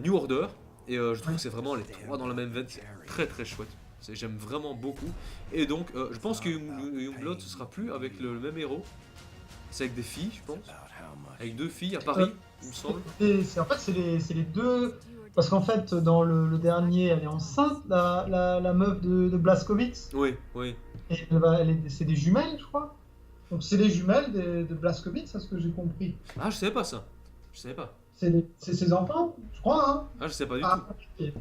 New Order. Et je trouve que c'est vraiment les trois dans la même veine. C'est très très chouette. J'aime vraiment beaucoup. Et donc, je pense que Youngblood, ce sera plus avec le même héros. C'est avec des filles, je pense. Avec 2 filles à Paris, il me semble. En fait, c'est les deux. Parce qu'en fait, dans le dernier, elle est enceinte, la meuf de Blazkowicz. Oui, oui. Et c'est des jumelles, je crois. Donc c'est les jumelles de Blazkowicz, c'est ce que j'ai compris. Ah, je savais pas ça. Je savais pas. C'est ses enfants, je crois, hein. Ah, je sais pas du tout. Ok.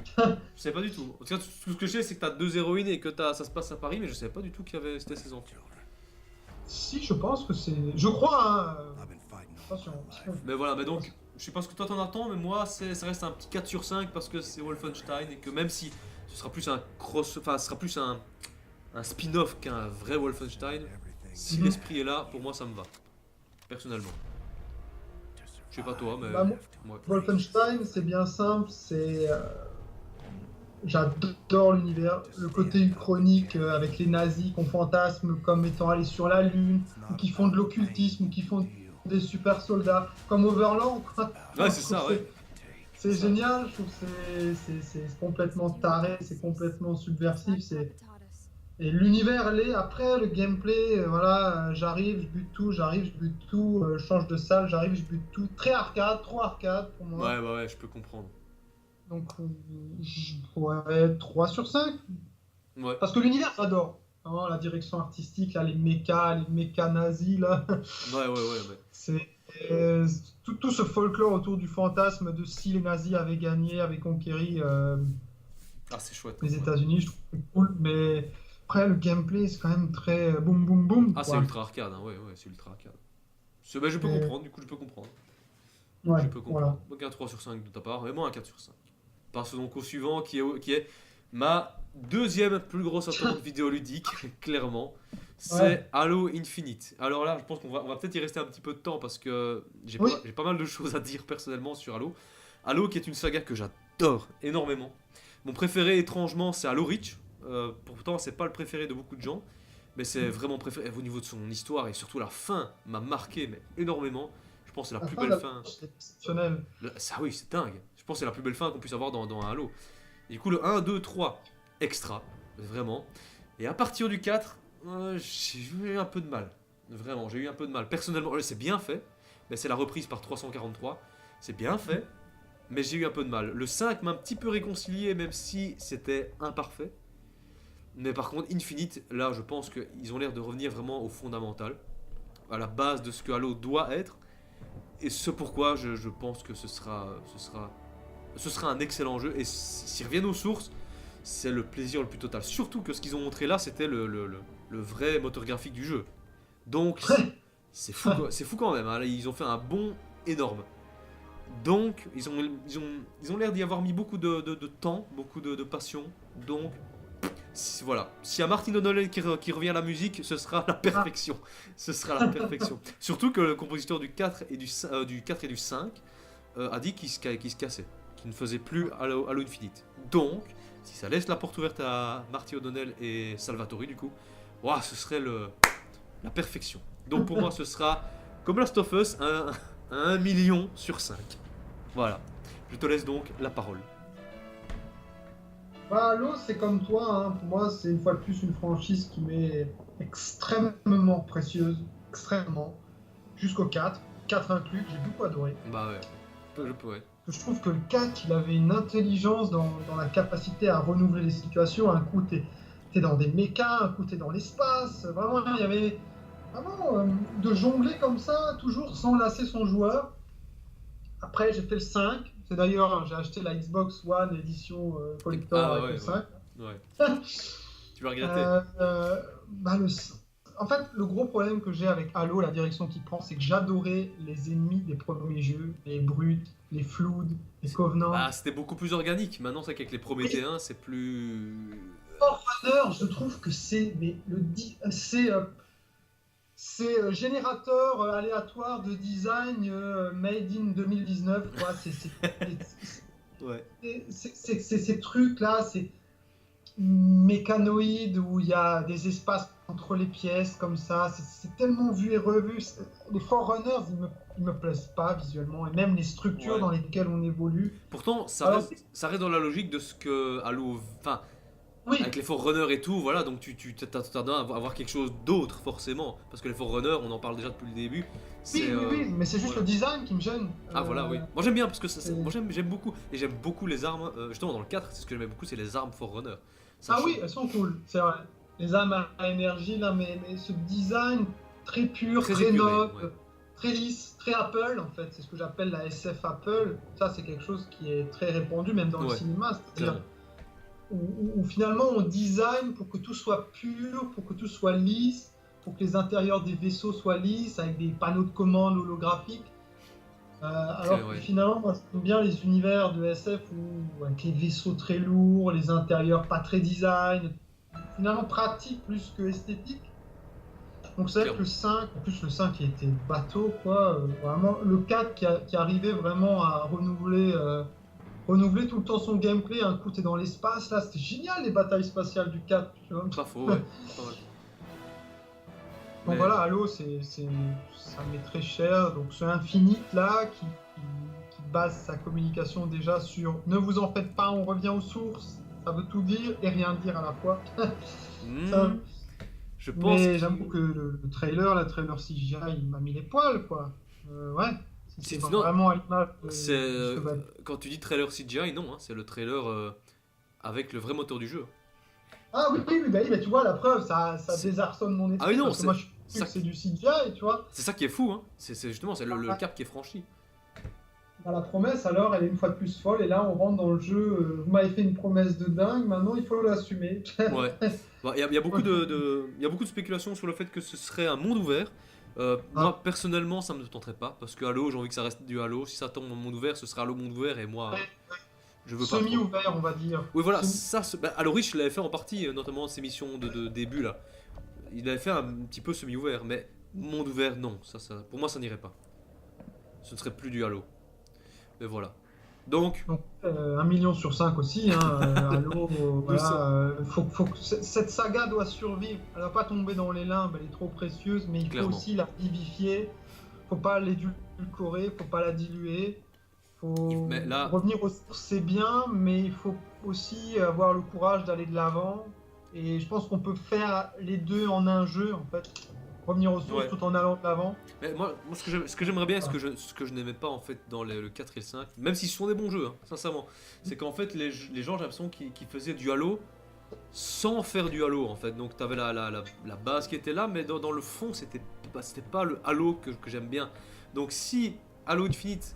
Je sais pas du tout. En tout cas, tout ce que je sais, c'est que t'as 2 héroïnes et que ça se passe à Paris, mais je savais pas du tout c'était ses enfants. Si, je pense que c'est. Je crois, hein. Attention. Mais voilà, mais donc, je sais pas ce que toi t'en attends, mais moi, ça reste un petit 4 sur 5 parce que c'est Wolfenstein et que même si ce sera plus un enfin, ce sera plus un spin-off qu'un vrai Wolfenstein, si l'esprit est là, pour moi, ça me va. Personnellement. Je sais pas toi, mais. Bah, Ouais. Wolfenstein, c'est bien simple, J'adore l'univers, le côté uchronique avec les nazis qu'on fantasme comme étant allés sur la lune, ou qui font de l'occultisme, ou qui font des super soldats, comme Overlord, quoi. Ouais, c'est ça, ouais. C'est génial, je trouve que c'est complètement taré, c'est complètement subversif, et l'univers l'est. Après le gameplay, voilà, j'arrive, je bute tout, je change de salle, j'arrive, je bute tout. Très arcade, trop arcade pour moi. Ouais, je peux comprendre. Donc, ouais, 3 sur 5. Ouais. Parce que l'univers, j'adore. Vraiment, la direction artistique, là, les mécas nazis, là. Ouais. C'est tout ce folklore autour du fantasme de si les nazis avaient gagné, avaient conquéri Ah, c'est chouette. les États-Unis, je trouve que c'est cool. Mais après, le gameplay, c'est quand même très boum boum boum. Ah, c'est ultra arcade, hein. Ouais, c'est ultra arcade. Ben, je peux comprendre, du coup, je peux comprendre. Ouais, je peux comprendre. voilà. Donc un 3 sur 5 de ta part, et moi un 4 sur 5. Passe donc au suivant qui est ma deuxième plus grosse attente vidéoludique, clairement. C'est Halo Infinite. Alors là, je pense qu'on va peut-être y rester un petit peu de temps parce que j'ai pas mal de choses à dire personnellement sur Halo. Halo qui est une saga que j'adore énormément. Mon préféré étrangement c'est Halo Reach. Pourtant c'est pas le préféré de beaucoup de gens. Mais c'est vraiment préféré au niveau de son histoire et surtout la fin m'a marqué mais énormément. Je pense que c'est la plus belle fin. C'est exceptionnel. Ça oui, c'est dingue. Je pense que c'est la plus belle fin qu'on puisse avoir dans un Halo. Et du coup, le 1, 2, 3, extra, vraiment. Et à partir du 4, j'ai eu un peu de mal. Vraiment, j'ai eu un peu de mal. Personnellement, c'est bien fait, mais c'est la reprise par 343. C'est bien fait, mais j'ai eu un peu de mal. Le 5 m'a un petit peu réconcilié, même si c'était imparfait. Mais par contre, Infinite, là, je pense qu'ils ont l'air de revenir vraiment au fondamental, à la base de ce que Halo doit être. Et ce pourquoi je pense que ce sera un excellent jeu. Et s'ils reviennent aux sources, c'est le plaisir le plus total. Surtout que ce qu'ils ont montré là, c'était le vrai moteur graphique du jeu. Donc, c'est fou quand même. Hein. Ils ont fait un bond énorme. Donc, ils ont l'air d'y avoir mis beaucoup de temps, beaucoup de passion. Donc, voilà. S'il y a Martin O'Neill qui revient à la musique, ce sera la perfection. Ce sera la perfection. Surtout que le compositeur du 4 et du 5 a dit qu'il se cassait, qu'il ne faisait plus Halo Infinite. Donc, si ça laisse la porte ouverte à Marty O'Donnell et Salvatore, du coup, ce serait la perfection. Donc pour moi, ce sera comme Last of Us, un 1 million sur 5. Voilà. Je te laisse donc la parole. Halo, c'est comme toi, hein. Pour moi, c'est une fois de plus une franchise qui m'est extrêmement précieuse, extrêmement, jusqu'au 4 inclus, que j'ai beaucoup adoré. Bah ouais, je pourrais. Je trouve que le 4, il avait une intelligence dans la capacité à renouveler les situations. Un coup, t'es dans des mechas, un coup, t'es dans l'espace. Vraiment, il y avait vraiment de jongler comme ça, toujours sans lasser son joueur. Après, j'ai fait le 5. C'est d'ailleurs, j'ai acheté la Xbox One édition collector avec le 5. Ouais. Tu vas regretter. En fait, le gros problème que j'ai avec Halo, la direction qu'il prend, c'est que j'adorais les ennemis des premiers jeux, les brutes, les Flood, les Covenants. Bah, c'était beaucoup plus organique. Maintenant, c'est qu'avec les Prométhéens, c'est plus. Forerunner, je trouve que c'est générateur aléatoire de design made in 2019. Quoi. Ouais. Ces trucs-là, mécanoïde où il y a des espaces entre les pièces comme ça. C'est tellement vu et revu. Les Forerunners, ils me plaisent pas visuellement. Et même les structures Ouais. dans lesquelles on évolue. Pourtant, Alors, ça reste dans la logique de ce que Halo. Enfin, avec oui, les Forerunners et tout, voilà, donc tu t'attends à avoir quelque chose d'autre, forcément. Parce que les Forerunners, on en parle déjà depuis le début. oui, C'est. oui, oui, mais c'est juste Voilà. le design qui me gêne. Ah, voilà, oui. Moi j'aime bien, parce que Et- moi j'aime beaucoup. Et j'aime beaucoup les armes. Justement, dans le 4, c'est ce que j'aimais beaucoup, c'est les armes Forerunner. Ça Ah oui, change. elles sont cool, c'est vrai. Les âmes à énergie, là, mais ce design très pur, Très très épuré, ouais. noble, très lisse, très Apple, en fait. C'est ce que j'appelle la SF Apple. Ça, c'est quelque chose qui est très répandu, même dans le Ouais, cinéma. C'est-à-dire clairement. où finalement on design pour que tout soit pur, pour que tout soit lisse, pour que les intérieurs des vaisseaux soient lisses, avec des panneaux de commande holographiques. Très, Alors que ouais. finalement, moi, j'aime bien les univers de SF où, avec les vaisseaux très lourds, les intérieurs pas très design, finalement pratique plus que esthétique. Donc c'est vrai que Clairement. le 5, en plus le 5 il était bateau, quoi. Vraiment, le 4 qui arrivait vraiment à renouveler tout le temps son gameplay. Un coup, t'es dans l'espace, là, c'était génial les batailles spatiales du 4. Tu vois. Pas faux, ouais. Pas mal. Donc Mais. voilà, Halo, ça m'est très cher. Donc ce Infinite là, qui base sa communication déjà sur ne vous en faites pas, on revient aux sources. Ça veut tout dire et rien dire à la fois. Ça- Hmm, je pense mais qu'il. j'avoue que le trailer, la trailer CGI, il m'a mis les poils, quoi. Ouais, si c'est Non, vraiment à l'image c'est. de ce que va. Quand tu dis trailer CGI, non, hein, c'est le trailer avec le vrai moteur du jeu. Ah oui, oui, oui, bah oui, mais tu vois, la preuve, ça C'est- désarçonne mon Ah oui, esprit non, parce que moi je suis sûr ça, que c'est du CGI, tu vois. c'est ça qui est fou, hein. C'est justement, c'est le Ah, cap qui est franchi. bah, la promesse, alors, elle est une fois de plus folle, et là on rentre dans le jeu. Vous m'avez fait une promesse de dingue, maintenant il faut l'assumer. Ouais. Bon, il y a beaucoup il y a beaucoup de spéculations sur le fait que ce serait un monde ouvert. Ah, Moi, personnellement, ça me tenterait pas. Parce que Halo, j'ai envie que ça reste du Halo. Si ça tombe en monde ouvert, ce sera Halo monde ouvert. Et moi, je veux pas trop. semi-ouvert, on va dire. Oui, voilà, ça, Halo Reach, il l'avait fait en partie, notamment ses missions de début là. Il avait fait un petit peu semi-ouvert. Mais monde ouvert, non. Pour moi, ça n'irait pas. Ce ne serait plus du Halo. Mais voilà. Donc, Donc, 1 million sur 5 aussi, hein, Halo, de ça. voilà, faut que cette saga doit survivre. Elle va pas tomber dans les limbes, elle est trop précieuse, mais il faut Clairement. aussi la vivifier. Faut pas l'édulcorer, faut pas la diluer. Faut Mais là, revenir aux sources, c'est bien, mais il faut aussi avoir le courage d'aller de l'avant. Et je pense qu'on peut faire les deux en un jeu, en fait. Revenir aux sources ouais. tout en allant de l'avant. Mais moi, ce que j'aimerais bien, Ah. ce que je n'aimais pas en fait dans le 4 et le 5, même s'ils sont des bons jeux, hein, sincèrement, c'est qu'en fait les gens, j'ai l'impression qu'ils faisaient du Halo sans faire du Halo en fait. Donc t'avais la base qui était là, mais dans le fond, c'était pas le Halo que j'aime bien. Donc si Halo Infinite,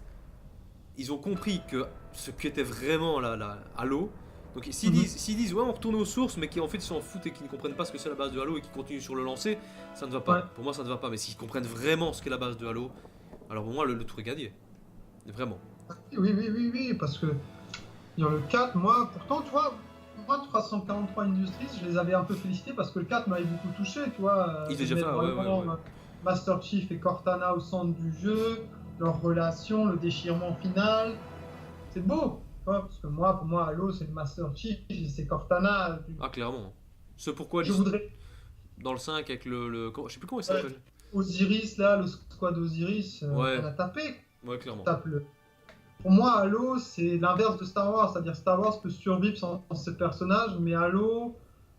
ils ont compris que ce qu'était vraiment la Halo. Donc Mhm. s'ils disent ouais on retourne aux sources mais qui en fait s'en foutent et qui ne comprennent pas ce que c'est la base de Halo et qui continuent sur le lancer, ça ne va Ouais. pas. Pour moi ça ne va pas. Mais s'ils comprennent vraiment ce qu'est la base de Halo, alors pour moi le tour est gagné. Vraiment. Oui, oui, oui, oui, parce que dans le 4, moi, pourtant, tu vois, moi, 343 Industries, je les avais un peu félicités parce que le 4 m'avait beaucoup touché, tu vois. Il était De déjà fait, mettre ouais, vraiment ouais. Master Chief et Cortana au centre du jeu, leur relation, le déchirement final. C'est beau, tu vois, parce que moi, pour moi, Halo, c'est le Master Chief et c'est Cortana. Ah clairement. Ce pourquoi Je voudrais. dans le 5 avec je sais plus comment il Ouais, s'appelle. Osiris, là, le squad Osiris, Ouais, on a tapé. ouais clairement. Tape le. Pour moi, Halo, c'est l'inverse de Star Wars. C'est-à-dire Star Wars peut survivre sans ce personnage, mais Halo,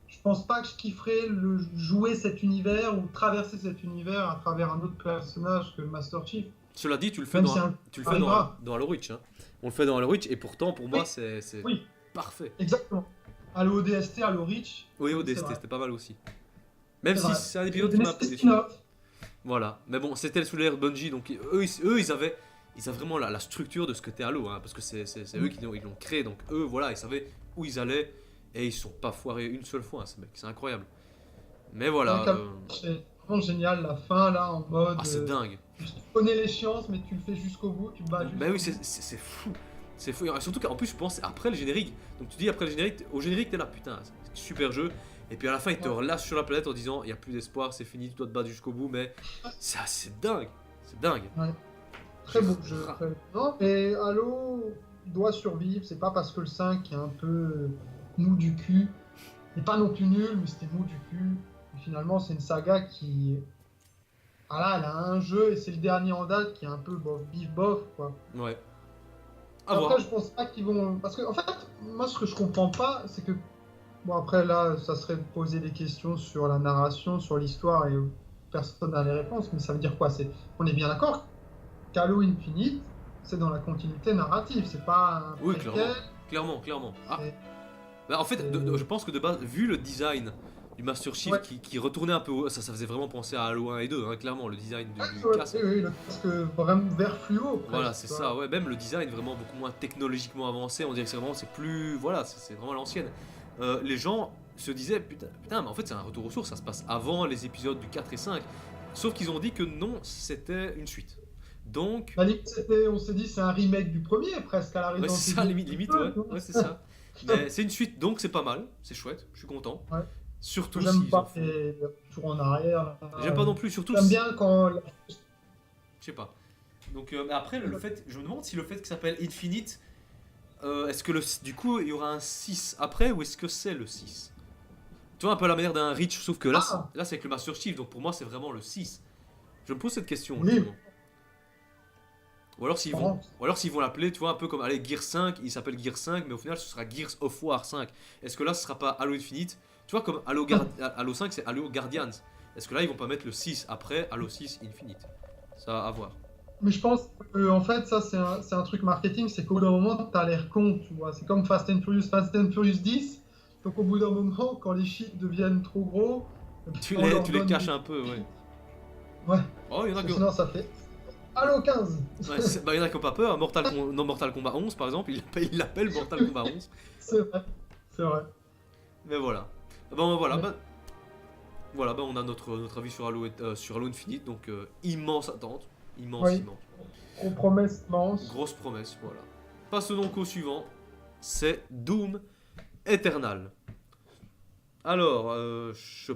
je pense pas que je kifferais jouer cet univers ou traverser cet univers à travers un autre personnage que le Master Chief. Cela dit, tu le fais Même si un tu le fais arrivera. dans Halo Reach. Hein. On le fait dans Halo Reach et pourtant pour moi Oui, c'est oui, parfait. exactement. Halo ODST, Halo Reach, Oui, c'est ODST, vrai. c'était pas mal aussi. Même C'est si vrai. c'est un C'est épisode qui une m'a un peu espèce de déçu. spin-off. Voilà. Mais bon, c'était sous l'ère Bungie, donc ils avaient vraiment la structure de ce que t'es Halo, hein, parce que c'est eux qui ils l'ont créé, donc eux, voilà, ils savaient où ils allaient, et ils sont pas foirés une seule fois, hein, ces mecs, c'est incroyable. Mais voilà, Avec c'est vraiment génial la fin là en mode. ah c'est dingue. Tu connais l'échéance, mais tu le fais jusqu'au bout, tu te bats Bah jusqu'au oui, bout. c'est fou. C'est fou. Et surtout qu'en plus, je pense après le générique. Donc tu dis après le générique, au générique, t'es là, putain, c'est super jeu. Et puis à la fin, ils te Ouais. relâchent sur la planète en disant, il y a plus d'espoir, c'est fini, tu dois te battre jusqu'au bout. Mais c'est dingue. C'est dingue. Ouais. Très beau jeu. Très... Non, mais Halo doit survivre. C'est pas parce que le 5 est un peu mou du cul n'est pas non plus nul, mais c'était mou du cul. Et finalement, c'est une saga qui. Ah là, elle a un jeu et c'est le dernier en date qui est un peu bof, bif bof, quoi. Ouais. À Après, voir. je pense pas qu'ils vont. Parce que, en fait, moi, ce que je comprends pas, c'est que. Bon, après, là, ça serait de poser des questions sur la narration, sur l'histoire, et personne n'a les réponses, mais ça veut dire quoi? C'est. On est bien d'accord qu'Halo Infinite, c'est dans la continuité narrative, c'est pas un Oui, clairement. préquel. Clairement. Ah, c'est- bah, en fait, c'est- je pense que de base, vu le design du Master Chief Ouais, qui retournait un peu, ça faisait vraiment penser à Halo 1 et 2, hein, clairement, le design du ouais, casque. oui, oui, le casque vraiment vert fluo, Voilà, presque. c'est Tu ça, vois. ouais, même le design vraiment beaucoup moins technologiquement avancé, on dirait que c'est plus, voilà, c'est vraiment à l'ancienne. Les gens se disaient, putain, mais en fait c'est un retour aux sources, ça se passe avant les épisodes du 4 et 5. Sauf qu'ils ont dit que non, c'était une suite. Donc, La limite, on s'est dit, c'est un remake du premier, presque, à la ouais, Resident c'est ça, Evil. limite, ouais, ouais, c'est ça. Mais c'est une suite, donc c'est pas mal, c'est chouette, je suis content. Ouais. Surtout J'aime s'ils en pas font. les retours en arrière. J'aime pas non plus, surtout J'aime si. bien quand. Je sais pas. Donc, mais après, le fait, je me demande si le fait que ça s'appelle Infinite, est-ce que du coup il y aura un 6 après ou est-ce que c'est le 6? Tu vois, un peu à la manière d'un Reach, sauf que là, Ah, là c'est avec le Master Chief, donc pour moi c'est vraiment le 6. Je me pose cette question oui, justement. marrant. Ou alors s'ils vont l'appeler, tu vois, un peu comme, allez, Gear 5, il s'appelle Gear 5, mais au final ce sera Gears of War 5. Est-ce que là ce sera pas Halo Infinite? Tu vois, comme Halo 5 c'est Halo Guardians. Est-ce que là ils vont pas mettre le 6 après Halo 6 Infinite? Ça à voir. Mais je pense que, en fait, ça, c'est un truc marketing, c'est qu'au bout d'un moment, tu as l'air con, tu vois. C'est comme Fast and Furious 10. Donc, au bout d'un moment, quand les chiffres deviennent trop gros, on leur Tu les donne caches des. un peu, ouais. Ouais, Oh, il y en parce a que que. sinon, ça fait. Halo 15. Ouais, bah, il y en a qui ont pas peur. Non, Mortal Kombat 11 par exemple, il l'appelle Mortal Kombat 11. C'est vrai. C'est vrai. Mais voilà. Bon, voilà, Mais- voilà, on a notre avis sur Halo Infinite, donc immense attente. Oui. Immense. Aux promesses immenses. Grosse promesse, voilà. Passons donc au suivant, c'est Doom Eternal. Alors, je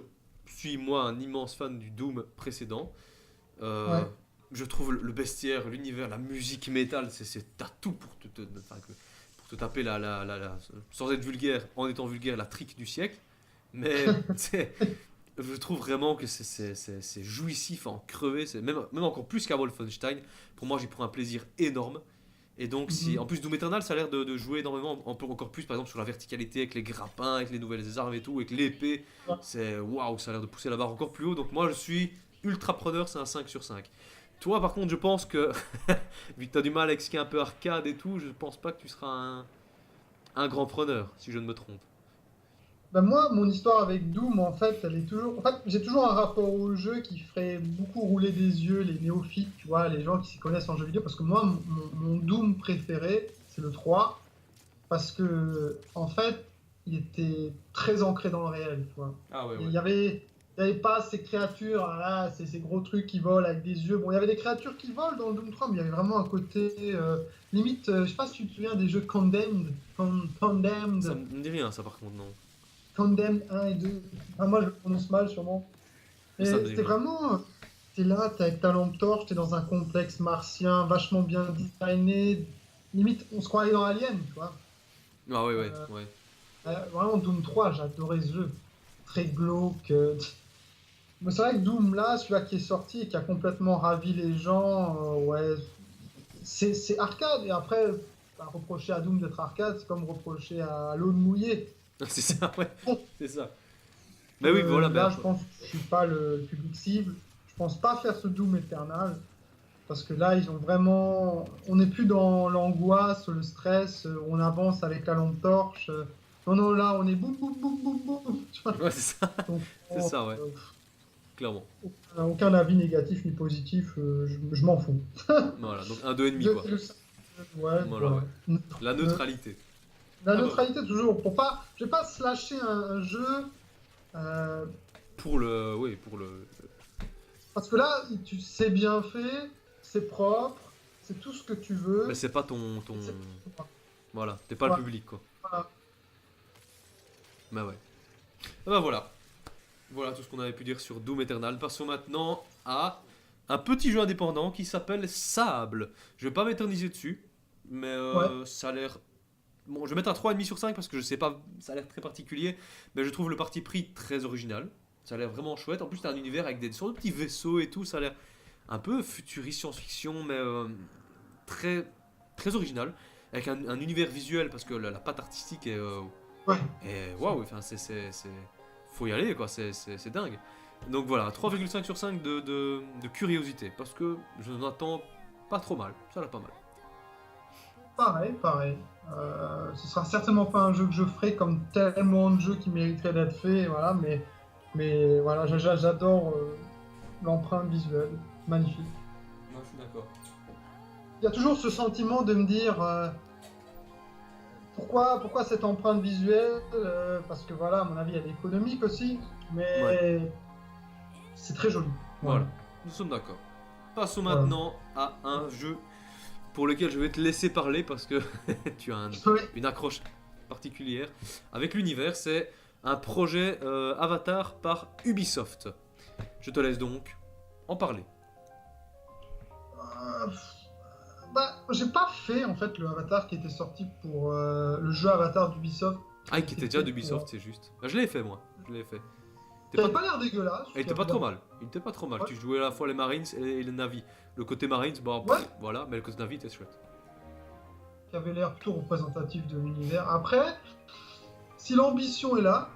suis moi un immense fan du Doom précédent. Euh, Ouais. je trouve le bestiaire, l'univers, la musique métal, t'as tout enfin, pour te taper sans être vulgaire, en étant vulgaire, la trique du siècle. Mais je trouve vraiment que c'est jouissif à en crever, même encore plus qu'à Wolfenstein. Pour moi, j'y prends un plaisir énorme. Et donc, si, Mhm. en plus, Doom Eternal, ça a l'air de jouer énormément, encore plus, par exemple, sur la verticalité, avec les grappins, avec les nouvelles armes et tout, avec l'épée. Ouais. C'est waouh, ça a l'air de pousser la barre encore plus haut. Donc, moi, je suis ultra preneur, c'est un 5 sur 5. Toi, par contre, je pense que, vu que tu as du mal avec ce qui est un peu arcade et tout, je pense pas que tu seras un grand preneur, si je ne me trompe. Ben moi, mon histoire avec Doom, en fait, elle est toujours. En fait, j'ai toujours un rapport au jeu qui ferait beaucoup rouler des yeux les néophytes, tu vois, les gens qui s'y connaissent en jeu vidéo. Parce que moi, mon Doom préféré, c'est le 3. Parce que, en fait, il était très ancré dans le réel, tu vois. Ah ouais, Il y avait pas ces créatures, ah là, ces gros trucs qui volent avec des yeux. Bon, il y avait des créatures qui volent dans le Doom 3, mais il y avait vraiment un côté. Limite, je sais pas si tu te souviens des jeux Condemned. Ça Condemned. me dit rien, ça, par contre, non. Condemned 1 et 2. Ah, moi, je le prononce mal, sûrement. Mais Mais ça me dit c'était rien. vraiment. T'es là, t'es avec ta lampe torche, t'es dans un complexe martien vachement bien designé. Limite, on se croirait dans Alien, tu vois. Ah ouais, Euh, ouais. Vraiment, Doom 3, j'ai adoré ce jeu. Très glauque. Mais c'est vrai que Doom, là, celui-là qui est sorti et qui a complètement ravi les gens, ouais, c'est arcade. Et après, bah, reprocher à Doom d'être arcade, c'est comme reprocher à l'eau de mouiller. C'est ça, ouais, c'est ça. Mais oui, voilà, Là, ben, je pense que je suis pas le public cible. Je pense pas faire ce Doom Eternal. Parce que là, ils ont vraiment. On n'est plus dans l'angoisse, le stress, on avance avec la lampe torche. Non, non, là, on est boum, boum, boum, boum, boum. Tu vois. ouais, c'est ça, Donc, c'est ça, ouais, clairement. aucun avis négatif ni positif, je m'en fous. Voilà, donc un 2,5 Je- quoi. je- ouais, Voilà, ouais. La Euh, neutralité. La Ah bah, neutralité, toujours. Pour pas, je vais pas slasher un jeu. euh, oui, pour le. Parce que là, tu c'est bien fait, c'est propre, c'est tout ce que tu veux. Mais c'est pas ton. C'est- Voilà, t'es pas Ouais. le public quoi. Voilà. Bah ouais. Ah bah voilà. Voilà tout ce qu'on avait pu dire sur Doom Eternal. Passons maintenant à un petit jeu indépendant qui s'appelle Sable. Je vais pas m'éterniser dessus, mais Ouais. ça a l'air Bon, je vais mettre un 3,5 sur 5 parce que je sais pas, ça a l'air très particulier, mais je trouve le parti pris très original. Ça a l'air vraiment chouette. En plus, t'as un univers avec des sortes de petits vaisseaux et tout, ça a l'air un peu futuriste science-fiction, mais très, très original. Avec un univers visuel parce que la patte artistique est. Ouais. Et waouh, enfin, faut y aller, quoi, c'est dingue. Donc voilà, 3,5 sur 5 de curiosité, parce que je n'attends pas trop mal, ça a l'air pas mal. Pareil. Ce sera certainement pas un jeu que je ferai comme tellement de jeux qui mériteraient d'être faits, voilà, mais voilà, j'adore l'empreinte visuelle, magnifique. Moi, je suis d'accord. Il y a toujours ce sentiment de me dire pourquoi cette empreinte visuelle parce que voilà, à mon avis, elle est économique aussi, mais c'est très joli. Voilà, nous sommes d'accord. Passons maintenant à un jeu pour lequel je vais te laisser parler parce que tu as une accroche particulière avec l'univers. C'est un projet Avatar par Ubisoft. Je te laisse donc en parler. J'ai pas fait en fait le Avatar qui était sorti pour le jeu Avatar d'Ubisoft. Ah, qui était déjà d'Ubisoft, c'est juste. Je l'ai fait moi, je l'ai fait. Il avait pas l'air dégueulasse. Il était pas trop mal. Il était pas trop mal. Ouais. Tu jouais à la fois les Marines et les Navy. Le côté Marines, bah voilà, mais le côté Navy était chouette. Qui avait l'air plutôt représentatif de l'univers. Après, si l'ambition est là,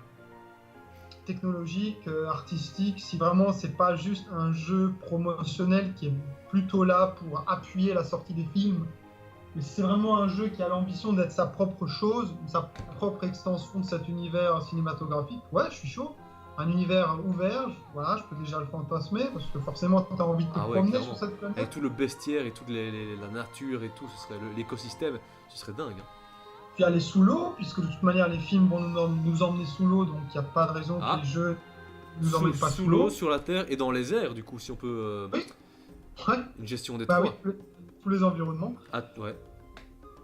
technologique, artistique, si vraiment c'est pas juste un jeu promotionnel qui est plutôt là pour appuyer la sortie des films, mais si c'est vraiment un jeu qui a l'ambition d'être sa propre chose, sa propre extension de cet univers cinématographique, ouais, je suis chaud. Un univers ouvert, voilà, je peux déjà le fantasmer parce que forcément tu as envie de te promener sur cette planète. Avec tout le bestiaire et toute la nature et tout, ce serait l'écosystème, ce serait dingue. Hein. Puis aller sous l'eau, puisque de toute manière les films vont nous emmener sous l'eau, donc il n'y a pas de raison que les jeux nous emmènent pas sous l'eau. Sur la terre et dans les airs, du coup, si on peut. Oui. Ouais. Une gestion des trois. Oui, tous les environnements. Ah, ouais.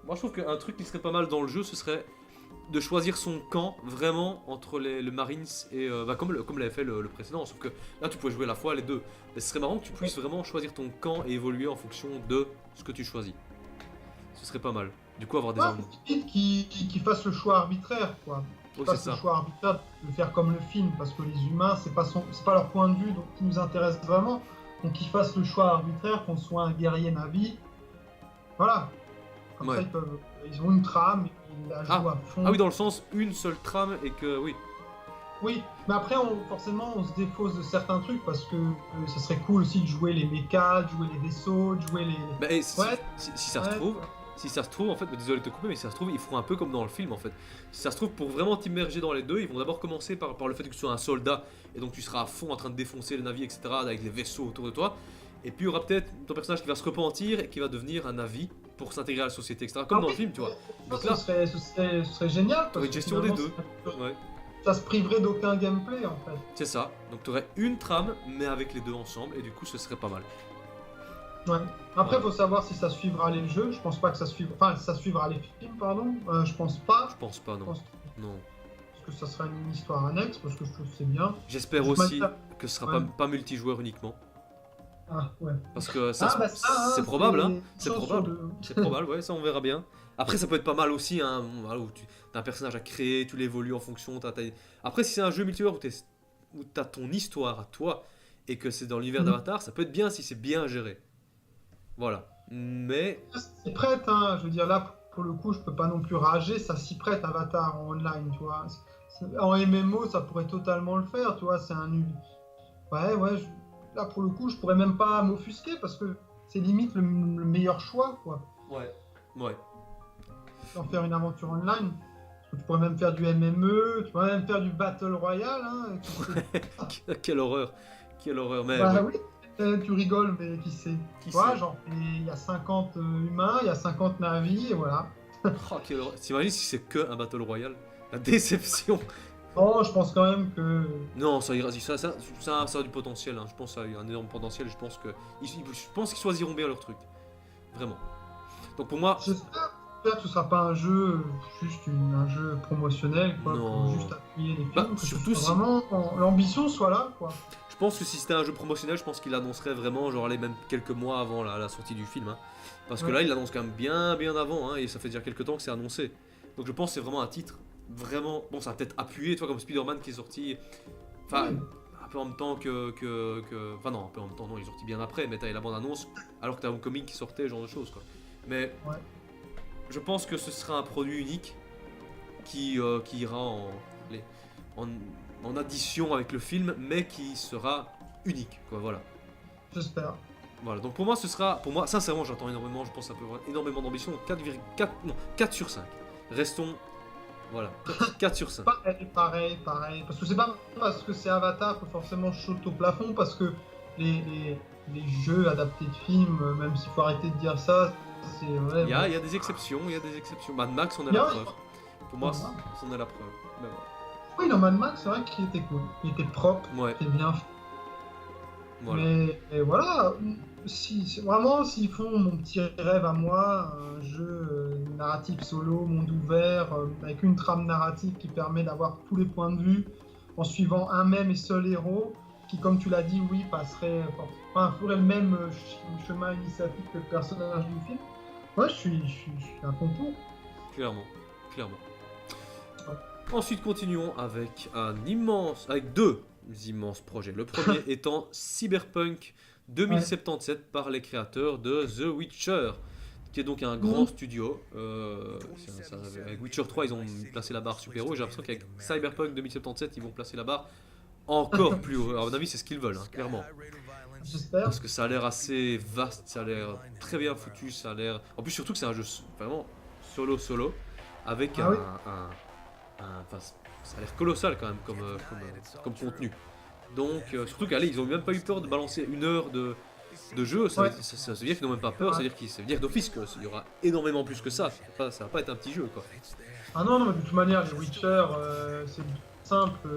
Moi je trouve qu'un truc qui serait pas mal dans le jeu, ce serait de choisir son camp vraiment entre le Marines et comme l'avait fait le précédent, sauf que là tu pouvais jouer à la fois les deux. Mais ce serait marrant que tu puisses vraiment choisir ton camp et évoluer en fonction de ce que tu choisis. Ce serait pas mal. Du coup avoir des armes. Qui fasse le choix arbitraire quoi. Oui, fasse le choix arbitraire de faire comme le film parce que les humains c'est pas leur point de vue donc qui nous intéresse vraiment. Donc qu'ils fassent le choix arbitraire, qu'on soit un guerrier Navi. Voilà. Comme ça ils ont une trame. La joue à fond. Ah oui, dans le sens une seule trame et que oui. Oui, mais après forcément on se défausse de certains trucs parce que ça serait cool aussi de jouer les mechas, de jouer les vaisseaux, de jouer les. Bah, si ça se trouve en fait, désolé de te couper, mais si ça se trouve ils feront un peu comme dans le film en fait. Si ça se trouve pour vraiment t'immerger dans les deux, ils vont d'abord commencer par le fait que tu sois un soldat et donc tu seras à fond en train de défoncer les navires etc avec les vaisseaux autour de toi. Et puis il y aura peut-être ton personnage qui va se repentir et qui va devenir un Navi pour s'intégrer à la société, etc. Comme dans le film, tu vois. Donc là, ce serait génial. Parce une gestion des deux. Ça se priverait d'aucun gameplay en fait. C'est ça. Donc tu aurais une trame, mais avec les deux ensemble, et du coup ce serait pas mal. Ouais. Après, il faut savoir si ça suivra les jeux. Je pense pas que ça suivra. Enfin, ça suivra les films, pardon. Je pense pas. Je pense pas, non. Non. Parce que ça sera une histoire annexe, parce que je trouve que c'est bien. J'espère aussi que ce sera pas multijoueur uniquement. Ah ouais. Parce que ça, c'est probable, hein. C'est probable. C'est probable, ouais, ça on verra bien. Après, ça peut être pas mal aussi, hein, où tu as un personnage à créer, tu l'évolues en fonction. Après, si c'est un jeu multijoueur où t'as ton histoire à toi et que c'est dans l'univers d'Avatar, ça peut être bien si c'est bien géré. Voilà. Mais. C'est prête, hein. Je veux dire, là, pour le coup, je peux pas non plus rager. Ça s'y prête, Avatar en online, tu vois. En MMO, ça pourrait totalement le faire, tu vois. C'est un. Ouais. Là, pour le coup, je pourrais même pas m'offusquer parce que c'est limite le meilleur choix, quoi. Ouais. D'en faire une aventure online. Parce que tu pourrais même faire du MME, tu pourrais même faire du Battle Royale. Hein, Quelle horreur. Mais, oui, tu rigoles, mais qui sait. Genre, il y a 50 humains, il y a 50 navis, et voilà. Oh, quelle horreur. T'imagines si c'est que un Battle Royale? La déception. Non, je pense quand même que. Non, ça ira. Ça a du potentiel. Hein. Je pense qu'il y a un énorme potentiel. Je pense qu'ils choisiront bien leur truc. Vraiment. Donc pour moi. J'espère que ce sera pas un jeu juste un jeu promotionnel, quoi. Non. Pour juste appuyer les films. Surtout si vraiment l'ambition soit là, quoi. Je pense que si c'était un jeu promotionnel, je pense qu'il annoncerait vraiment, genre, même quelques mois avant la sortie du film. Hein. Parce que là, il l'annonce quand même bien avant. Hein, et ça fait déjà quelques temps que c'est annoncé. Donc je pense que c'est vraiment un titre vraiment... Bon, ça va peut-être appuyer, tu vois, comme Spider-Man qui est sorti... Enfin, Oui. un peu en même temps Enfin non, un peu en même temps, non, il est sorti bien après, mais t'avais la bande-annonce, alors que t'as Homecoming qui sortait, ce genre de choses, quoi. Mais Ouais. je pense que ce sera un produit unique qui ira les- en, en addition avec le film, mais qui sera unique, quoi, voilà. J'espère. Voilà, donc pour moi, sincèrement, j'attends énormément, je pense que ça peut avoir énormément d'ambition, 4,4, non, 4 sur 5. Restons, voilà, 4 sur 5. Pareil. Parce que c'est pas parce que c'est Avatar que forcément je saute au plafond, parce que les jeux adaptés de films, même s'il faut arrêter de dire ça, c'est vrai. Il y a des exceptions, il y a des exceptions. Mad Max, on est Il y la a- preuve. Pour moi, Voilà. c'en est la preuve. Mais Oui, dans Mad Max, c'est vrai qu'il était cool. Il était propre, voilà. Ouais, il était bien fait. voilà. Mais voilà, vraiment, s'ils font mon petit rêve à moi, un jeu narratif solo, monde ouvert, avec une trame narrative qui permet d'avoir tous les points de vue, en suivant un même et seul héros, qui, comme tu l'as dit, oui, ferait le même chemin initiatique que le personnage du film. Ouais, je suis un concours. Clairement, clairement. Ouais. Ensuite, continuons avec deux immenses projets. Le premier étant Cyberpunk 2077 par les créateurs de The Witcher, qui est donc un grand studio. Avec Witcher 3, ils ont placé la barre super haut. Et j'ai l'impression qu'avec Cyberpunk 2077, ils vont placer la barre encore plus haut. À mon avis, c'est ce qu'ils veulent, hein, clairement. J'espère. Parce que ça a l'air assez vaste, ça a l'air très bien foutu, ça a l'air... En plus, surtout que c'est un jeu vraiment solo, avec Ah oui. enfin, ça a l'air colossal quand même comme contenu. Donc, surtout qu'allez, ils ont même pas eu peur de balancer 1 heure de jeu, ça Ouais. veut dire qu'ils n'ont même pas peur, ça veut dire d'office qu'il y aura énormément plus que ça. Ça va pas être un petit jeu, quoi. Ah non, mais de toute manière, les Witcher, c'est simple.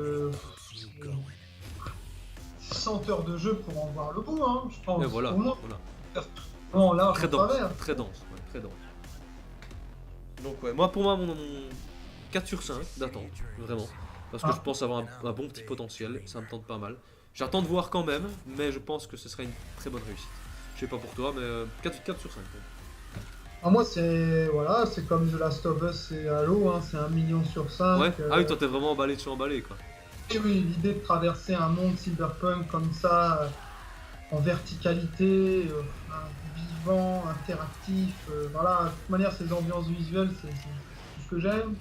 100 heures de jeu pour en voir le bout, hein, je pense. Et voilà, Au moins, voilà. non, là, Très au dense, travers. très dense, ouais, très dense. Donc ouais, pour moi, mon 4 sur 5 d'attente, vraiment. Parce que Ah. je pense avoir un bon petit potentiel, ça me tente pas mal. J'attends de voir quand même, mais je pense que ce serait une très bonne réussite. Je sais pas pour toi, mais 4 sur 5. Ah, moi, c'est comme The Last of Us et Halo, hein, c'est 1 million sur 5. Ouais. Ah oui, toi t'es vraiment emballé de chez emballé, quoi. Et oui, l'idée de traverser un monde cyberpunk comme ça, en verticalité, vivant, interactif, voilà. De toute manière, ces ambiances visuelles, c'est tout ce que j'aime.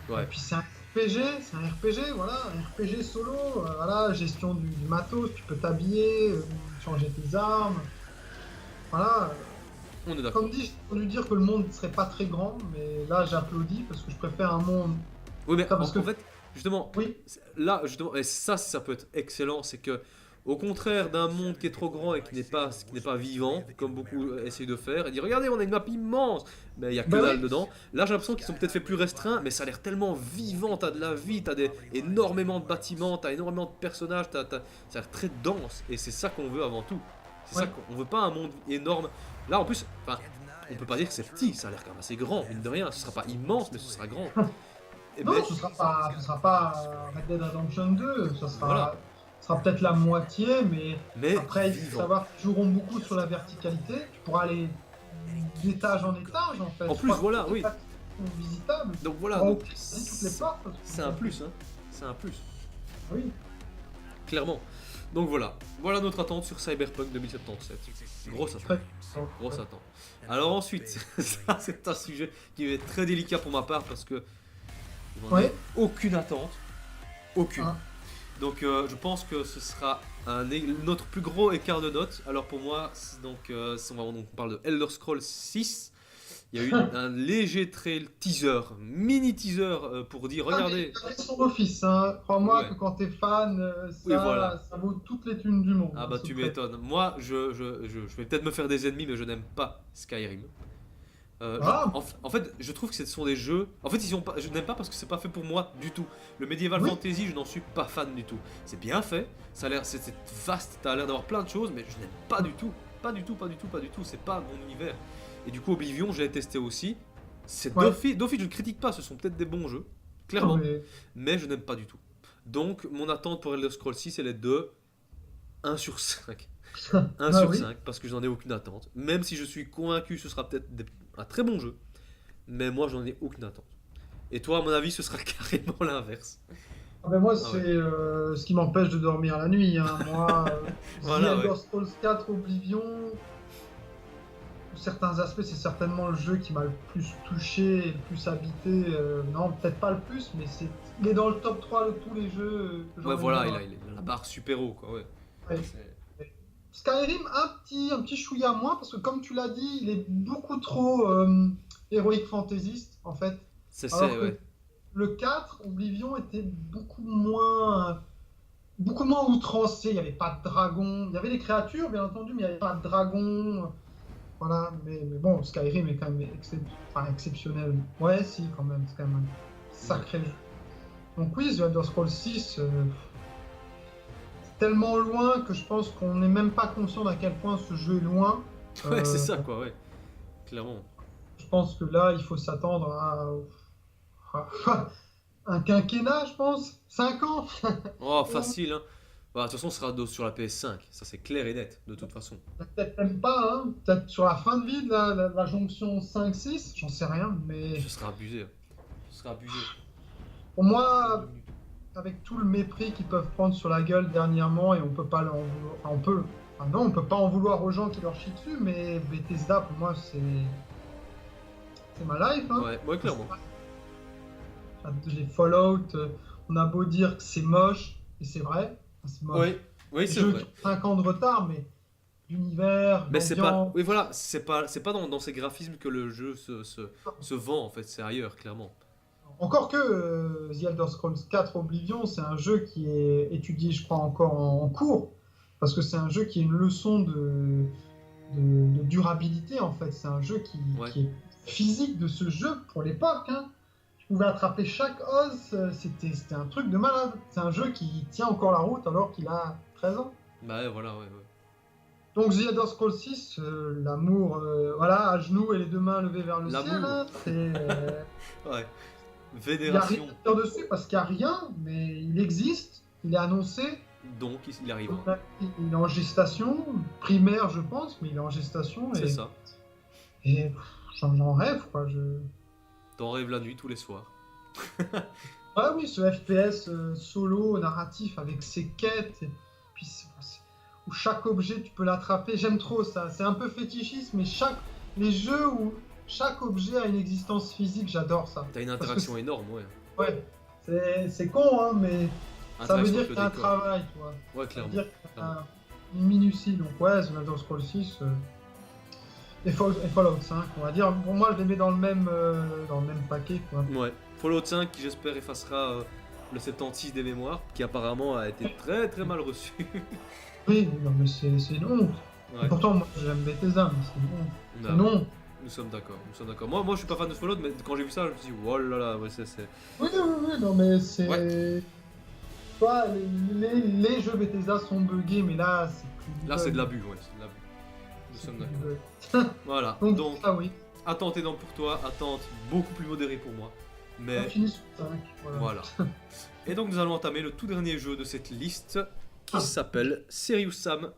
Et Ouais. puis c'est un RPG, voilà, un RPG solo, voilà, gestion du matos, tu peux t'habiller, changer tes armes, voilà. On est d'accord. Comme dit, j'ai entendu dire que le monde serait pas très grand, mais là j'applaudis parce que je préfère un monde. Oui, mais Ça, parce que- en fait, justement, Oui, là, justement, et ça peut être excellent, c'est que, au contraire d'un monde qui est trop grand et qui n'est pas vivant, comme beaucoup essayent de faire, et dire regardez, on a une map immense, mais il y a que Bah dalle oui. dedans. Là, j'ai l'impression qu'ils sont peut-être fait plus restreints, mais ça a l'air tellement vivant, t'as de la vie, énormément de bâtiments, t'as énormément de personnages, ça a l'air très dense, et c'est ça qu'on veut avant tout. C'est ça Ouais. qu'on veut pas un monde énorme. Là, en plus, enfin, on peut pas dire que c'est petit, ça a l'air quand même assez grand, mine de rien. Ce sera pas immense, mais ce sera grand. Et non, ben, ce sera pas Red Dead Redemption 2, Voilà. ce sera peut-être la moitié, mais mais après, il faut vivant. savoir qu'ils joueront beaucoup sur la verticalité, tu pourras aller d'étage en étage en fait. En Je plus, crois que voilà, toutes les oui. places sont visitables. Donc voilà, On va donc, ouvrir toutes les portes. parce que- c'est un plus, hein. C'est un plus, Oui. clairement. Donc voilà notre attente sur Cyberpunk 2077. Grosse attente, Très. grosse attente. Alors ensuite, ça c'est un sujet qui est très délicat pour ma part parce que je n'en ai Ouais. aucune attente, aucune. Ah. Donc je pense que ce sera notre plus gros écart de notes. Alors pour moi, on parle de Elder Scrolls 6. Il y a eu un léger mini teaser pour dire regardez. Ah, mais son office, hein. Crois-moi Ouais. que quand t'es fan, Oui, voilà. ça vaut toutes les thunes du monde. Ah hein, bah ce tu trait. m'étonnes. Moi, je vais peut-être me faire des ennemis, mais je n'aime pas Skyrim. Ah. En fait, je trouve que ce sont des jeux. En fait, je n'aime pas parce que c'est pas fait pour moi du tout. Le Medieval Oui. Fantasy, je n'en suis pas fan du tout. C'est bien fait, c'est vaste, t'as l'air d'avoir plein de choses, mais je n'aime pas du tout. Pas du tout. C'est pas mon univers. Et du coup, Oblivion, je l'ai testé aussi. C'est Ouais. d'office, je ne critique pas, ce sont peut-être des bons jeux, Non, clairement, mais- mais je n'aime pas du tout. Donc, mon attente pour Elder Scrolls 6, elle est de 1 sur 5. 1 Ah sur oui. 5 parce que j'en ai aucune attente. Même si je suis convaincu ce sera peut-être un très bon jeu. Mais moi j'en ai aucune attente. Et toi, à mon avis, ce sera carrément l'inverse. Ah ben moi, Ah c'est ouais. ce qui m'empêche de dormir la nuit, hein. Moi, The Voilà, ouais. Elder Scrolls 4 Oblivion, pour certains aspects, c'est certainement le jeu qui m'a le plus touché et le plus habité. Non, peut-être pas le plus, mais il est dans le top 3 de tous les jeux que j'ai Ouais, envie de voilà, dire. il a la barre super haut, quoi, ouais. Ouais. C'est- Skyrim, un petit chouïa moins, parce que comme tu l'as dit, il est beaucoup trop héroïque fantaisiste, en fait. Alors que ouais. le 4 Oblivion, était beaucoup moins outrancé. Il n'y avait pas de dragon. Il y avait des créatures, bien entendu, mais il n'y avait pas de dragon. Voilà, mais bon, Skyrim est quand même enfin, exceptionnel. Ouais, si, quand même, c'est quand même un Ouais. sacré jeu. Donc oui, The Elder Scrolls 6, c'est tellement loin que je pense qu'on n'est même pas conscient d'à quel point ce jeu est loin. Ouais, c'est Euh, ça, quoi, ouais. Clairement. je pense que là, il faut s'attendre à un quinquennat, je pense. 5 ans. Oh, facile, hein. Bah, de toute façon, ce sera sur la PS5. Ça, c'est clair et net, de toute façon. Peut-être même pas, hein. Peut-être sur la fin de vie de la jonction 5-6, j'en sais rien. Mais Ce sera abusé, hein. Ce sera abusé. pour Dans deux moi, minutes. avec tout le mépris qu'ils peuvent prendre sur la gueule dernièrement, et on peut pas leur en vouloir. Enfin, non, on peut pas en vouloir aux gens qui leur chient dessus, mais Bethesda, pour moi, c'est ma life, hein. Ouais, ouais, clairement. Les Fallout, on a beau dire que c'est moche, et c'est vrai, enfin, c'est moche. Oui, oui, Les c'est jeux vrai. qui ont 5 ans de retard, mais l'univers, Mais c'est pas. l'ambiance. Oui, voilà, c'est pas dans ces graphismes que le jeu se vend, en fait. C'est ailleurs, clairement. Encore que The Elder Scrolls 4 Oblivion, c'est un jeu qui est étudié, je crois, encore en cours, parce que c'est un jeu qui est une leçon de durabilité, en fait. C'est un jeu Ouais. qui est physique de ce jeu pour l'époque, hein. Tu pouvais attraper chaque os, c'était un truc de malade. C'est un jeu qui tient encore la route alors qu'il a 13 ans. Bah, ouais, voilà, ouais, ouais. Donc The Elder Scrolls 6, l'amour, voilà, à genoux et les deux mains levées vers le ciel, L'amour. hein. Ouais. Il n'y a rien Vénération. à dire dessus parce qu'il n'y a rien, mais il existe, il est annoncé, Donc, il arrivera. il est en gestation, primaire je pense, mais il est en gestation C'est ça. et j'en rêve quoi. T'en rêves la nuit tous les soirs. Ah oui, ce FPS solo, narratif avec ses quêtes, et puis où chaque objet tu peux l'attraper, j'aime trop ça. C'est un peu fétichiste, mais les jeux où chaque objet a une existence physique, j'adore ça. T'as une Parce que interaction énorme, ouais. ouais, c'est con, hein, mais ça veut Interaction dire avec qu'il le y a un décor. travail, tu vois. Ouais, Ça veut clairement. dire qu'il y a Clairement. une minutie. Donc ouais, The Elder Scrolls 6 et Fallout 5, on va dire. Pour moi, je les mets dans le même paquet, quoi. Ouais. Fallout 5 qui, j'espère, effacera le 76 des mémoires, qui apparemment a été très très mal reçu. Oui, non, mais c'est une honte. Et Ouais. pourtant, moi, j'aime Bethesda, mais c'est une honte. Non, C'est une honte. nous sommes d'accord, nous sommes d'accord. Moi, je suis pas fan de Fallout, mais quand j'ai vu ça, je me suis dit, oh là là, ouais, c'est. Oui, oui, oui, non, mais c'est... Ouais. Tu vois, les jeux Bethesda sont buggés, mais là, c'est plus du Là, bug. c'est de l'abus, ouais, c'est de l'abus. Nous C'est sommes plus du d'accord. bug. Voilà, Donc, donc, ça, oui. attente énorme pour toi, attente beaucoup plus modérée pour moi. On Mais finit sur 5. voilà. Et donc, nous allons entamer le tout dernier jeu de cette liste qui s'appelle Serious Sam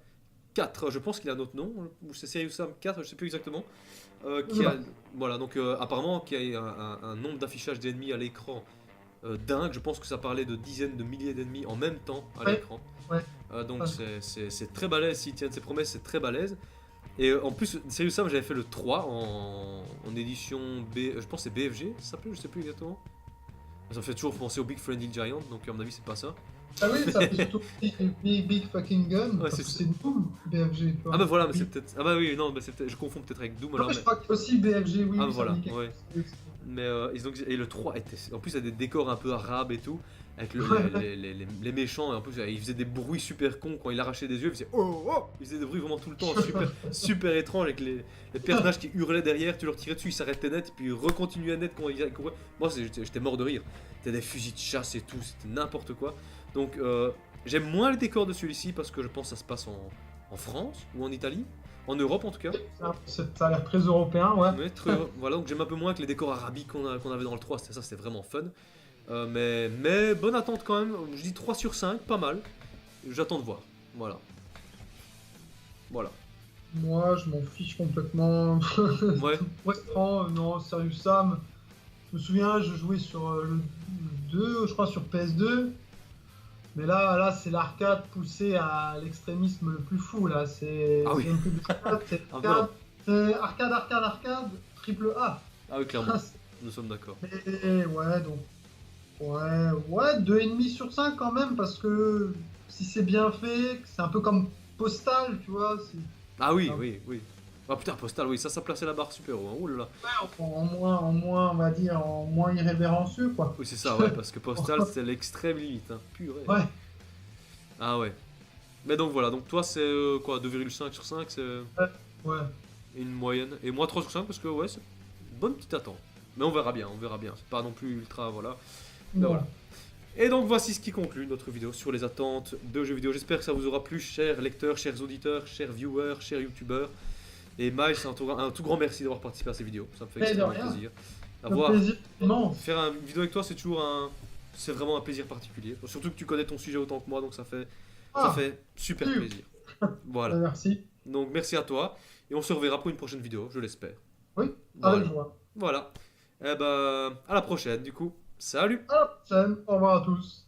4. Je pense qu'il a un autre nom, ou c'est Serious Sam 4, je sais plus exactement. Qui a, voilà, donc apparemment, qui a un nombre d'affichage d'ennemis à l'écran dingue. Je pense que ça parlait de dizaines de milliers d'ennemis en même temps à Ouais, l'écran. ouais. Donc Ouais. c'est très balèze, s'il tient ses promesses, c'est très balèze. Et en plus, Serious Sam, j'avais fait le 3 en édition B, je pense que c'est BFG, ça s'appelle, je sais plus exactement. Ça me fait toujours penser au Big Friendly Giant, donc à mon avis c'est pas ça. Ah oui, ça fait surtout Big Fucking Gun, Ouais, parce c'est que ça. c'est Doom, BFG, tu vois. Ah bah voilà, mais Oui. c'est peut-être... Ah bah oui, non, mais c'est peut-être... je confonds peut-être avec Doom Non, alors, mais mais... je crois qu'il y a aussi BFG, oui, Ah oui, ça voilà, me dit quelque ouais. chose. Mais et le 3 était... En plus, il y a des décors un peu arabes et tout, avec Ouais. les méchants, et en plus, il faisait des bruits super cons quand il arrachait des yeux, il faisait oh oh. Il faisait des bruits vraiment tout le temps, super, super étrange, avec les personnages qui hurlaient derrière, tu leur tirais dessus, ils s'arrêtaient net, puis ils recontinuaient net quand ils couraient. Moi, j'étais mort de rire. C'était des fusils de chasse et tout, c'était n'importe quoi. Donc, j'aime moins les décors de celui-ci, parce que je pense que ça se passe en France, ou en Italie, en Europe en tout cas. Ça a l'air très européen, ouais. Ouais, voilà, donc j'aime un peu moins que les décors arabiques qu'on avait dans le 3, c'était vraiment fun. Mais bonne attente quand même, je dis 3 sur 5, pas mal. J'attends de voir, voilà. Voilà. Moi, je m'en fiche complètement. Ouais, Westran, non, Serious Sam. Je me souviens, je jouais sur le 2, je crois sur PS2. Mais là c'est l'arcade poussé à l'extrémisme le plus fou. Là, Ah oui. c'est même plus de l'arcade, c'est Ah, voilà. arcade, triple A. Ah oui, clairement. Nous sommes d'accord. Et ouais, donc ouais, 2,5 sur 5 quand même, parce que si c'est bien fait, c'est un peu comme Postal, tu vois. Ah oui, Ah, oui, oui. Ah putain, Postal, oui, ça plaçait la barre super haut. Hein. Oh là là. en moins, on va dire, en moins irrévérencieux, quoi. Oui, c'est ça, ouais, parce que Postal, c'est l'extrême limite. Hein. Purée. Ouais, Ah ouais. Mais donc voilà, donc toi, c'est quoi, 2,5 sur 5, c'est ouais. une moyenne. Et moi, 3 sur 5, parce que ouais, c'est une bonne petite attente. Mais on verra bien, on verra bien. C'est pas non plus ultra, voilà. Mais Non. voilà. Et donc voici ce qui conclut notre vidéo sur les attentes de jeux vidéo. J'espère que ça vous aura plu, chers lecteurs, chers auditeurs, chers viewers, chers youtubeurs. Et Miles, un tout grand merci d'avoir participé à ces vidéos. Ça me fait Et de extrêmement rien. plaisir. Un plaisir immense. Faire une vidéo avec toi, c'est toujours c'est vraiment un plaisir particulier. Surtout que tu connais ton sujet autant que moi, donc ça Ah, fait super sûr. plaisir. Voilà. Merci. Donc merci à toi. Et on se reverra pour une prochaine vidéo, je l'espère. Oui, Voilà. avec joie. Voilà. Eh ben, à la prochaine du coup. Salut! À la prochaine. Au revoir à tous.